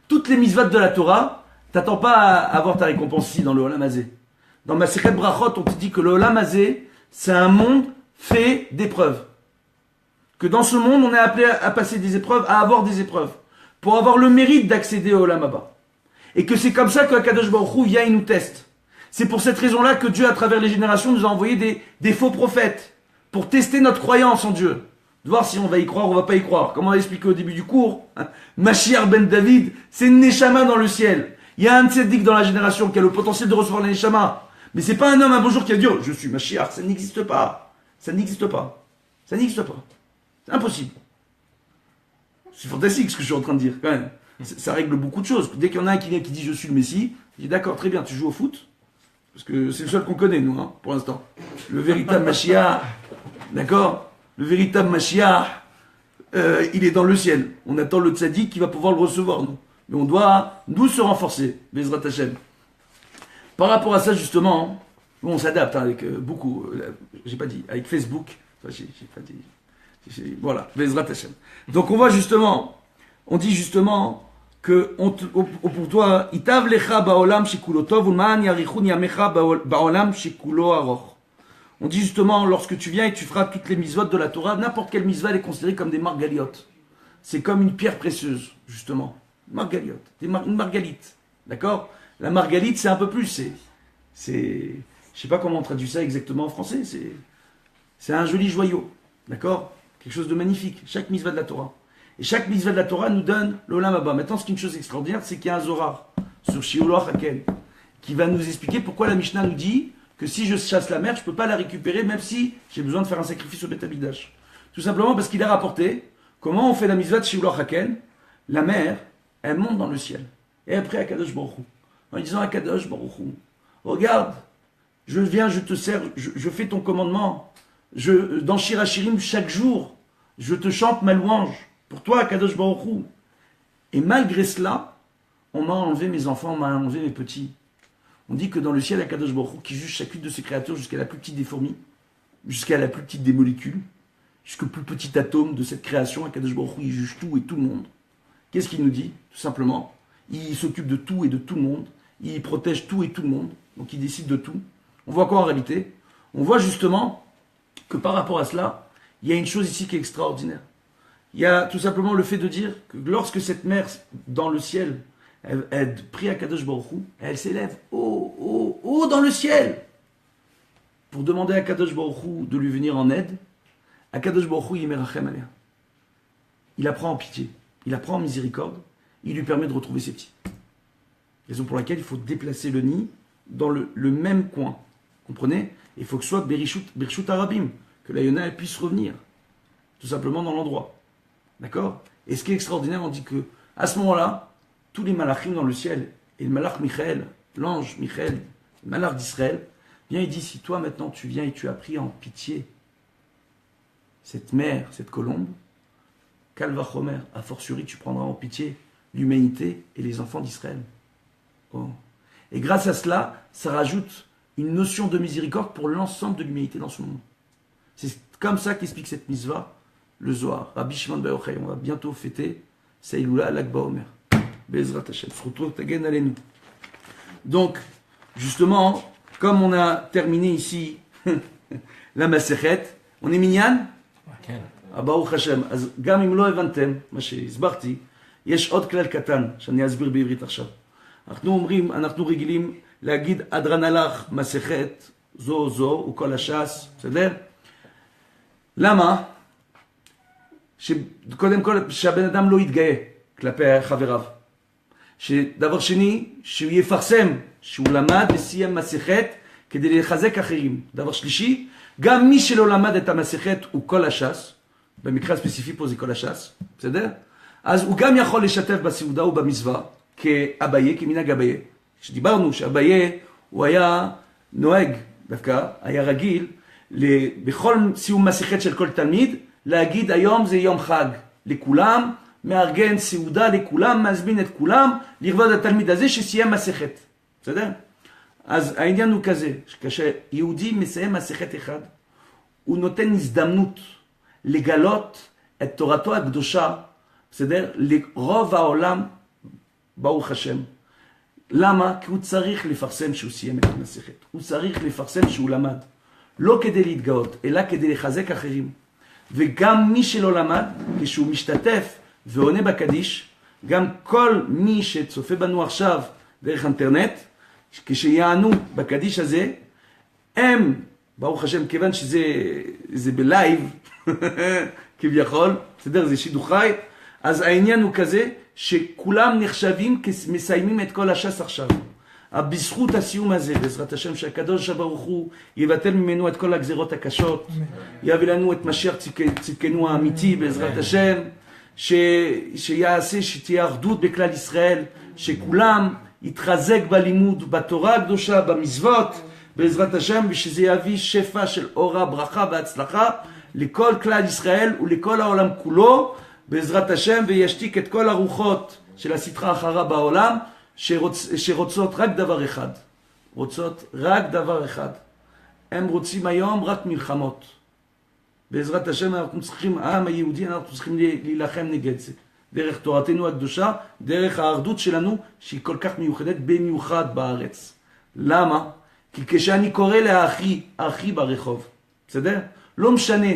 toutes les mitzvahs de la Torah, t'attends pas à avoir ta récompense ici dans le Olam Hazé. Dans Masechet Brachot, on te dit que le Olam Hazé, c'est un monde fait d'épreuves. Que dans ce monde, on est appelé à passer des épreuves, à avoir des épreuves, pour avoir le mérite d'accéder au Olam Haba. Et que c'est comme ça que Kadosh Baruch Hu vient et nous teste. C'est pour cette raison-là que Dieu, à travers les générations, nous a envoyé des faux prophètes, pour tester notre croyance en Dieu. De voir si on va y croire ou on va pas y croire. Comme on a expliqué au début du cours, Mashiach ben David, c'est une Neshama dans le ciel. Il y a un tzeddik dans la génération qui a le potentiel de recevoir la Neshama. Mais c'est pas un homme un beau jour qui a dit oh, je suis Mashiach, ça n'existe pas. Ça n'existe pas. Ça n'existe pas. C'est impossible. C'est fantastique ce que je suis en train de dire quand même. Ça règle beaucoup de choses. Dès qu'il y en a un qui vient qui dit je suis le Messie, je dis d'accord, très bien, tu joues au foot. Parce que c'est le seul qu'on connaît nous, hein, pour l'instant. Le véritable Mashiach, d'accord? Le véritable Mashiach, il est dans le ciel. On attend le tzaddik qui va pouvoir le recevoir, nous. Mais on doit, nous, se renforcer, Bezrat Hashem. Par rapport à ça, justement, bon, on s'adapte hein, avec beaucoup, j'ai pas dit, avec Facebook. Enfin, j'ai pas dit, voilà, Bezrat Hashem. Donc on voit justement, on dit justement que pour toi, Itav lecha ba'olam shekulo tov ulman yarichun yamecha ba'olam shekulo aroch. On dit justement, lorsque tu viens et tu feras toutes les mitzvot de la Torah, n'importe quelle mitzvah elle est considérée comme des margaliotes. C'est comme une pierre précieuse, justement. Margaliote, une margalite. D'accord? La margalite, c'est un peu plus, je sais pas comment on traduit ça exactement en français, c'est un joli joyau. D'accord? Quelque chose de magnifique. Chaque mitzvah de la Torah. Et chaque mitzvah de la Torah nous donne l'Olam Haba. Maintenant, ce qui est une chose extraordinaire, c'est qu'il y a un Zohar sur Shiloh Haken qui va nous expliquer pourquoi la Mishnah nous dit que si je chasse la mer, je ne peux pas la récupérer, même si j'ai besoin de faire un sacrifice au Beth Amikdash. Tout simplement parce qu'il a rapporté comment on fait la mitzvah de Shiloh Haken. La mer, elle monte dans le ciel. Et après, Akadosh Baruch Hu, en disant Akadosh Baruch Hu, regarde, je viens, je te sers, je fais ton commandement, Dans Shir Hashirim, chaque jour, je te chante ma louange. Pour toi, Kadosh Baruch Hu. Et malgré cela, on m'a enlevé mes enfants, on m'a enlevé mes petits. On dit que dans le ciel, Kadosh Baruch Hu, qui juge chacune de ses créatures jusqu'à la plus petite des fourmis, jusqu'à la plus petite des molécules, jusqu'au plus petit atome de cette création, Kadosh Baruch Hu, il juge tout et tout le monde. Qu'est-ce qu'il nous dit? Tout simplement, il s'occupe de tout et de tout le monde. Il protège tout et tout le monde. Donc il décide de tout. On voit quoi en réalité? On voit justement que par rapport à cela, il y a une chose ici qui est extraordinaire. Il y a tout simplement le fait de dire que lorsque cette mère dans le ciel, elle prie à Kadosh Baruch Hu, elle s'élève haut dans le ciel pour demander à Kadosh Baruch Hu de lui venir en aide. À Kadosh Baruch Hu, il merachem alea. Il la prend en pitié, il la prend en miséricorde, il lui permet de retrouver ses petits. Raison pour laquelle il faut déplacer le nid dans le même coin. Comprenez? Il faut que ce soit Berishut Arabim, que la Yona puisse revenir, tout simplement dans l'endroit. D'accord? Et ce qui est extraordinaire, on dit que à ce moment-là, tous les malachim dans le ciel, et le malach Michael, l'ange Michael, le malach d'Israël, vient et dit, si toi maintenant tu viens et tu as pris en pitié cette mère, cette colombe, Kalvachomer, a fortiori tu prendras en pitié l'humanité et les enfants d'Israël. Oh. Et grâce à cela, ça rajoute une notion de miséricorde pour l'ensemble de l'humanité dans ce monde. C'est comme ça qu'explique cette mitzvah, le Zohar. Rabbi Shimon Bar Yochai, on va bientôt fêter Saïloula Lag Baomer. Bezrat Hashem. Donc, justement, comme on a terminé ici la Masechet, on est minyan? Baruch Hashem. אז גם אם לא הבנתם מה שהסברתי, יש עוד כלל קטן שאני אסביר בעברית עכשיו. אנחנו רגילים להגיד אדרן הלך מסכת זו וכל הש"ס, בסדר? למה? שקודם כל שהבן אדם לא יתגאה כלפי חבריו. שדבר שני, שהוא יפרסם שהוא למד וסיים מסכת כדי לחזק אחרים. דבר שלישי, גם מי שלא למד את המסכת הוא כל הש"ס, במקרה הספציפי פה זה כל הש"ס, בסדר? אז הוא גם יכול לשתף בסעודה ובמצווה כאביי, כמנהג אביי. כשדיברנו שאביי הוא היה נוהג, דווקא היה רגיל, בכל סיום מסכת של כל תלמיד, להגיד היום זה יום חג לכולם, מארגן סעודה לכולם, מזמין את כולם, לכבוד התלמיד הזה שסיים מסכת. בסדר? אז העניין הוא כזה, כשיהודי מסיים מסכת אחד, הוא נותן הזדמנות לגלות את תורתו הקדושה, בסדר? לרוב העולם, ברוך השם. למה? כי הוא צריך לפרסם שהוא סיים את המסכת. הוא צריך לפרסם שהוא למד. לא כדי להתגאות, אלא כדי לחזק אחרים. וגם מי שלא למד, כשהוא משתתף ועונה בקדיש, גם כל מי שצופה בנו עכשיו דרך אינטרנט, כשיענו בקדיש הזה, הם, ברוך השם, כיוון שזה בלייב, כביכול, בסדר, זה שידור חי, אז העניין הוא כזה, שכולם נחשבים כמסיימים את כל הש"ס עכשיו. בזכות הסיום הזה, בעזרת השם, שהקדוש ברוך הוא יבטל ממנו את כל הגזירות הקשות, יביא לנו את משיח צדקנו האמיתי, בעזרת השם, שיעשה שתהיה אחדות בכלל ישראל, שכולם יתחזק בלימוד, בתורה הקדושה, במצוות, בעזרת השם, ושזה יביא שפע של אורה, ברכה והצלחה לכל כלל ישראל ולכל העולם כולו, בעזרת השם, וישתיק את כל הרוחות של הסטרה אחרה בעולם, שרוצות רק דבר אחד. רוצות רק דבר אחד. הם רוצים היום רק מלחמות. בעזרת השם אנחנו צריכים, העם היהודי, אנחנו צריכים להילחם נגד זה. דרך תורתנו הקדושה, דרך האחדות שלנו, שהיא כל כך מיוחדת, במיוחד בארץ. למה? כי כשאני קורא לאחי ברחוב, בסדר? לא משנה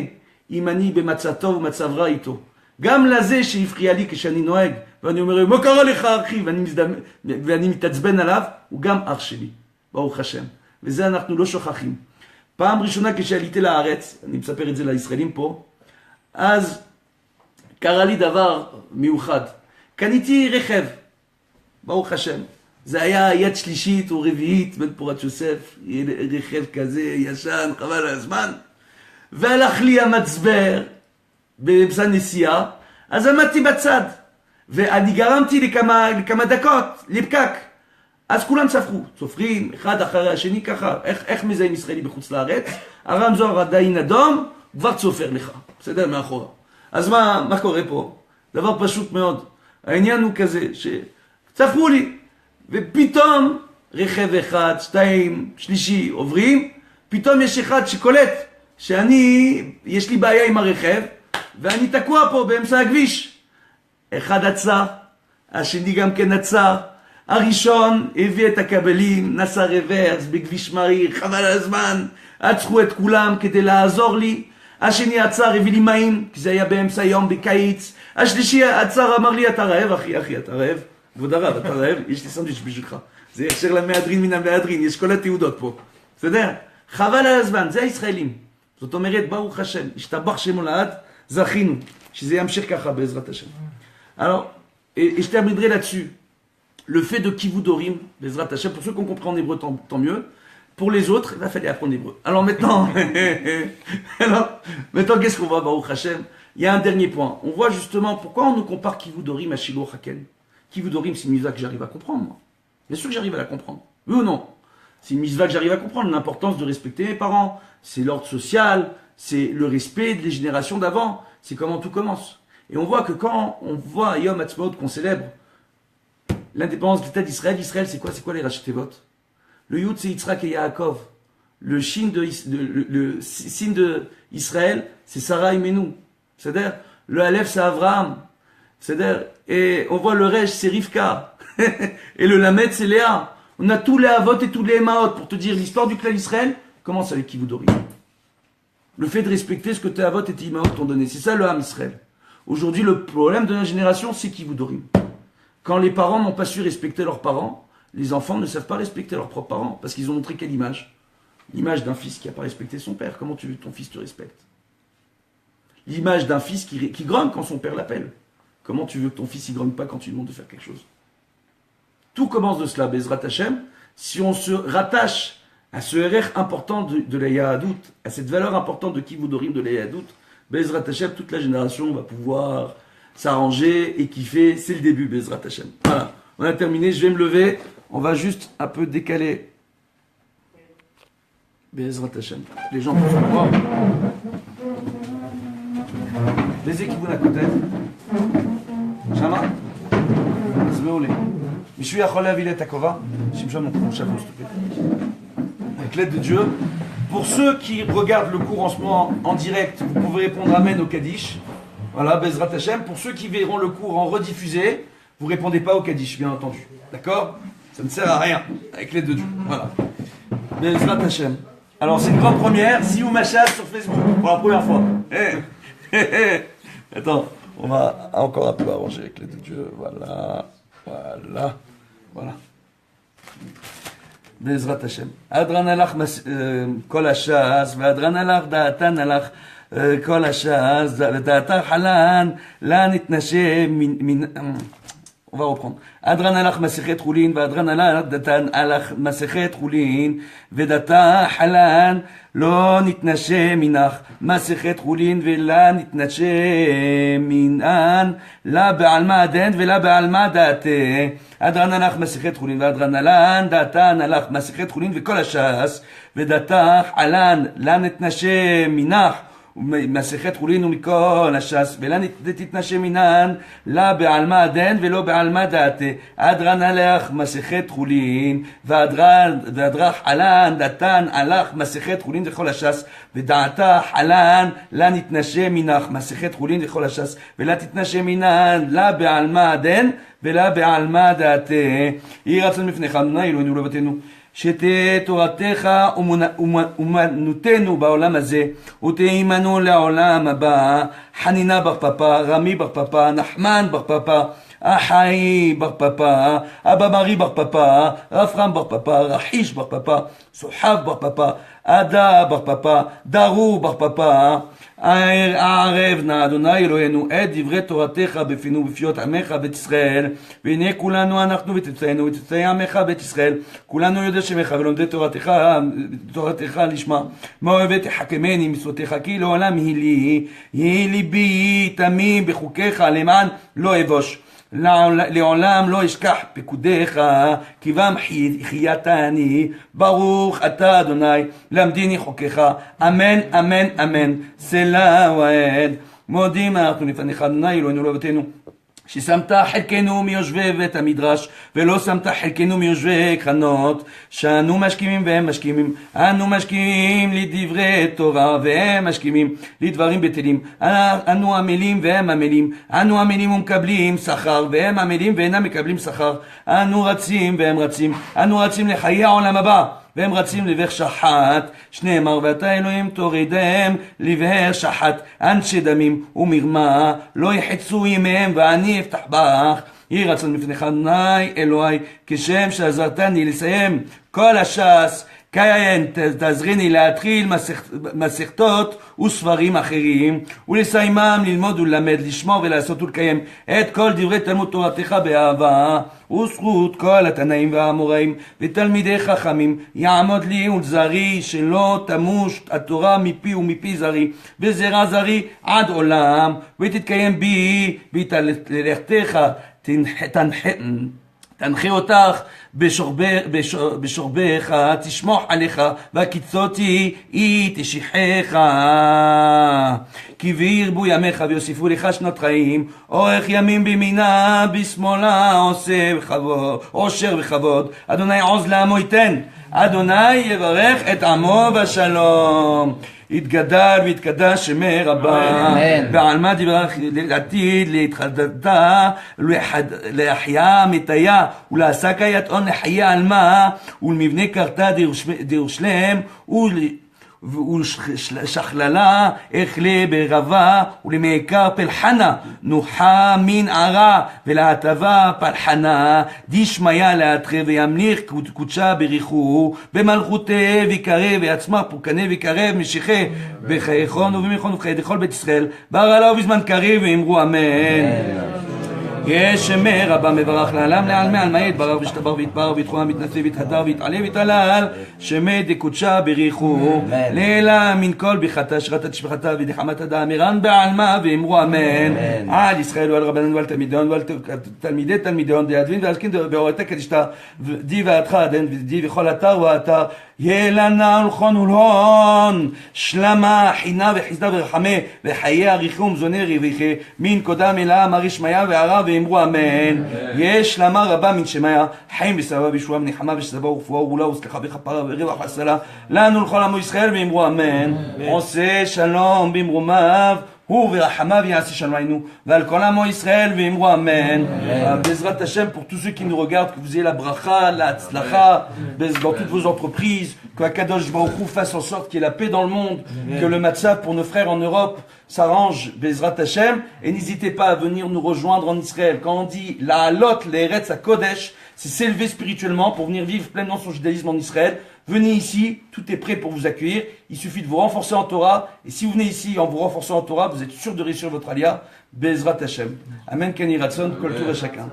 אם אני במצב טוב ומצב רע איתו. גם לזה שהפריע לי כשאני נוהג, ואני אומר, מה קרה לך אחי? ואני מתעצבן עליו, הוא גם אח שלי, ברוך השם. וזה אנחנו לא שוכחים. פעם ראשונה כשעליתי לארץ, אני מספר את זה לישראלים פה, אז קרה לי דבר מיוחד. קניתי רכב, ברוך השם. זה היה יד שלישית או רביעית, בן פורת יוסף, רכב כזה ישן, חבל על הזמן. והלך לי המצבר, באמצע נסיעה, אז עמדתי בצד, ואני גרמתי לכמה דקות, לפקק. אז כולם ספרו, סופרים אחד אחרי השני ככה, איך מזהים ישראלי בחוץ לארץ? הרמזור עדיין אדום, כבר צופר לך, בסדר? מאחורה. אז מה קורה פה? דבר פשוט מאוד. העניין הוא כזה, שצפרו לי, ופתאום רכב אחד, שתיים, שלישי עוברים, פתאום יש אחד שקולט יש לי בעיה עם הרכב, ואני תקוע פה באמצע הכביש. אחד עצר, השני גם כן עצר, הראשון הביא את הכבלים, נסע רוורס בכביש מהיר, חבל על הזמן, עצרו את כולם כדי לעזור לי. השני עצר, הביא לי מים, כי זה היה באמצע יום בקיץ. השלישי עצר, אמר לי, אתה רעב אחי, אתה רעב? כבוד הרב, אתה רעב? יש לי סנדוויץ' בשבילך. זה ישר למהדרין מן המהדרין, יש כל התעודות פה. בסדר? חבל על הזמן, זה הישראלים. זאת אומרת, ברוך השם, השתבח שם הולד, זכינו, שזה ימשיך ככה בעזרת השם. Alors, et je terminerai là-dessus. Le fait de Kivudorim, Bezrat Hashem, pour ceux qui ont compris en hébreu, tant mieux. Pour les autres, il va falloir apprendre l'hébreu. Alors maintenant, qu'est-ce qu'on voit, Baruch Hashem? Il y a un dernier point. On voit justement pourquoi on nous compare Kivudorim à Shiloh Haken. Kivudorim, c'est une mitzvah que j'arrive à comprendre, moi. Bien sûr que j'arrive à la comprendre. Oui ou non? C'est une mitzvah que j'arrive à comprendre, l'importance de respecter mes parents. C'est l'ordre social, c'est le respect des générations d'avant. C'est comment tout commence. Et on voit que quand on voit Yom Ha'atzmaut qu'on célèbre, l'indépendance de l'État d'Israël, c'est quoi les Rachetevot? Le Yud c'est Yitzhak et Yaakov. Le Shin le signe de Israël, c'est Sarah et Menou. C'est-à-dire, le Aleph c'est Avraham. C'est-à-dire, et on voit le Resh c'est Rivka. Et le Lamed c'est Léa. On a tous les Avot et tous les Emaot pour te dire l'histoire du clan d'Israël commence avec Kivudorim. Le fait de respecter ce que tes Avot et tes Emaot t'ont donné. C'est ça le Ham Israël. Aujourd'hui, le problème de la génération, c'est Kivudorim. Quand les parents n'ont pas su respecter leurs parents, les enfants ne savent pas respecter leurs propres parents. Parce qu'ils ont montré quelle image? L'image d'un fils qui n'a pas respecté son père. Comment tu veux que ton fils te respecte? L'image d'un fils qui grogne quand son père l'appelle. Comment tu veux que ton fils ne grogne pas quand tu lui demandes de faire quelque chose? Tout commence de cela, Bezrat Hashem. Si on se rattache à ce RR important de la Yahadout, à cette valeur importante de Kivudorim de la Yahadout, Bezrat Hashem, toute la génération va pouvoir s'arranger et kiffer. C'est le début, Bezrat Hashem. Voilà, on a terminé, je vais me lever. On va juste un peu décaler. Bezrat Hashem. Les gens peuvent voir. Les équipes à côté. Shama. Zmeoulé. Mishu Yachol Avile Takova. Shimshon, mon chapeau, s'il te plaît. Avec l'aide de Dieu. Pour ceux qui regardent le cours en ce moment en direct, vous pouvez répondre Amen au Kaddish. Voilà, Bezrat Hashem. Pour ceux qui verront le cours en rediffusé, vous répondez pas au Kaddish, bien entendu. D'accord? Ça ne sert à rien, avec l'aide de Dieu. Voilà. Bezrat Hashem. Alors, c'est une grande première. Si vous m'achetez sur Facebook, pour la première fois. Attends, on va encore un peu arranger avec l'aide de Dieu. Voilà. בעזרת השם. אדרן הלך כל הש"ס, ואדרן הלך דעתן הלך כל הש"ס, ודעתה חלן, לה נתנשא מן... On va reprendre. Adran alach masechet chulin, vadran alach datan alach masechet chulin, vedata halan, lo nitnashe minach, masechet chulin, vela nitnashe minan, la be'alma aden, vela be'alma date. Adran alach masechet chulin, vadran alach datan alach masechet chulin, vekol hashas, vedata halan, la nitnashe minach, מסכת חולין ומכל הש"ס, ולא תתנשא מינן, לה בעלמא הדין ולא בעלמא דעתה. אדרן הלך מסכת חולין, ואדרך חלן, דתן הלך מסכת חולין וכל הש"ס, ודעתה חלן, לה נתנשא מינך, מסכת חולין וכל הש"ס, ולא תתנשא מינן, לה בעלמא הדין ולא בעלמא דעתה. יהי רצון בפניך, אדוני אלוהינו ולאבותינו, שתהיה תורתך אומנותנו בעולם הזה, ותהיה עמנו לעולם הבא. חנינה בר פפא, רמי בר פפא, נחמן בר פפא, אחאי בר פפא, אבא מרי בר פפא, רפרם בר פפא, רחיש בר פפא, סוחב בר פפא, עדה בר פפא, דרו בר פפא. הערב נא אדוני אלוהינו את דברי תורתך בפינו ובפיות עמך בית ישראל, והנה כולנו אנחנו ותצאנו ותצאי עמך בית ישראל, כולנו יודע שמך ולומדי תורתך לשמה. מה אוהב תחכמני מצוותיך, כי לעולם היא ליבי תמים בחוקיך למען לא אבוש. לעולם לא אשכח פקודיך, כי בם חייתני, ברוך אתה אדוני, למדיני חוקיך, אמן, אמן, אמן, סלה ועד. מודים אנחנו לפניך אדוני אלוהינו ואלוהינו, ששמת חלקנו מיושבי בית המדרש, ולא שמת חלקנו מיושבי קרנות, שאנו משכימים והם משכימים, אנו משכימים לדברי תורה, והם משכימים לדברים בטלים, אנו עמלים והם עמלים, אנו עמלים ומקבלים שכר, והם עמלים ואינם מקבלים שכר, אנו רצים והם רצים, אנו רצים לחיי העולם הבא, והם רצים לבך שחת, שנאמר ואתה אלוהים תורידם לבך שחת, אנשי דמים ומרמה, לא יחצו ימיהם ואני אפתח בך, יהי רצון לפניך אדוני אלוהי, כשם שעזרתני לסיים כל הש"ס, כיין תעזריני להתחיל מסכתות וספרים אחרים, ולסיימם ללמוד וללמד, לשמור ולעשות ולקיים את כל דברי תלמוד תורתך באהבה, וזכות כל התנאים והאמוראים ותלמידי חכמים יעמוד לי ולזרי, שלא תמוש התורה מפי ומפי זרי וזרע זרי עד עולם, ותתקיים בי בתהלכתך, תנחה אותך בשורבך, תשמוח עליך, והקיצותי היא תשיחך. כי וירבו ימיך ויוסיפו לך שנות חיים, אורך ימים בימינה, בשמאלה עושר וכבוד. אדוני עוז לעמו ייתן, אדוני יברך את עמו בשלום. יתגדל ויתקדש שמי רבה, ועל מה דברך לעתיד להתחדתה להחיה מתיה, ולעסקה יתאון לחיי עלמה, ולמבנה קרתה דירושלם, ושכללה אכלה ברבה, ולמעיקר פלחנה נוחה מן ערה, ולהטבה פלחנה דשמיה להתחה, וימליך קודשה בריחו, במלכותה ויקרב ויצמח פורקנה ויקרב משיחה בחייכון ובמכון ובחיי דכל בית ישראל בר עליו בזמן קריב, ואמרו אמן. יש שמי רבה מברך לעלם לעלמי עלמי יתברך ושתבר ויתבר ויתחוה מתנשא ויתהדר ויתעלה ויתעלל, שמי דקודשה בריחו לילה מן כל ביחתה שרתה תשבחתה ודחמתה דאמירן בעלמה, ואמרו אמן. על ישראל ועל רבננו ועל תלמידיון ועל תלמידי תלמידיון דיאדבין ועסקין ואורתה קדישתה די ועדך עדן ודי וכל אתר ואתר, יהיה לנה ולכון ולהון שלמה חינה וחסדה ורחמה וחיי אריכום זוני רווחי מן קודם אלה אמר ישמעיה והרע, ואמרו אמן. יש שלמה רבה מן שמיה, חיים ושבע וישועה ונחמה ושזבה ורפואה ורולה וסליחה וכפרה ורווח והצלה לנו לכל עמו ישראל, ואמרו אמן. עושה שלום במרומיו הוא ורחמיו יעשה שלום עלינו ועל כל עמו ישראל, ואמרו אמן. בעזרת Hashem, pour tous ceux qui nous regardent, que vous ayez la bracha, la tzlacha dans toutes vos entreprises, que Akadosh Baruch Hu fasse en sorte qu'il y ait la paix dans le monde, que le matzav pour nos frères en Europe s'arrange, Bezrat Hashem, et n'hésitez pas à venir nous rejoindre en Israël. Quand on dit la halot, l'eretz à Kodesh, c'est s'élever spirituellement pour venir vivre pleinement son judaïsme en Israël. Venez ici, tout est prêt pour vous accueillir. Il suffit de vous renforcer en Torah. Et si vous venez ici en vous renforçant en Torah, vous êtes sûr de réussir votre alia. Bezrat Hashem. Amen. Kani Ratson, Kol Tov à chacun.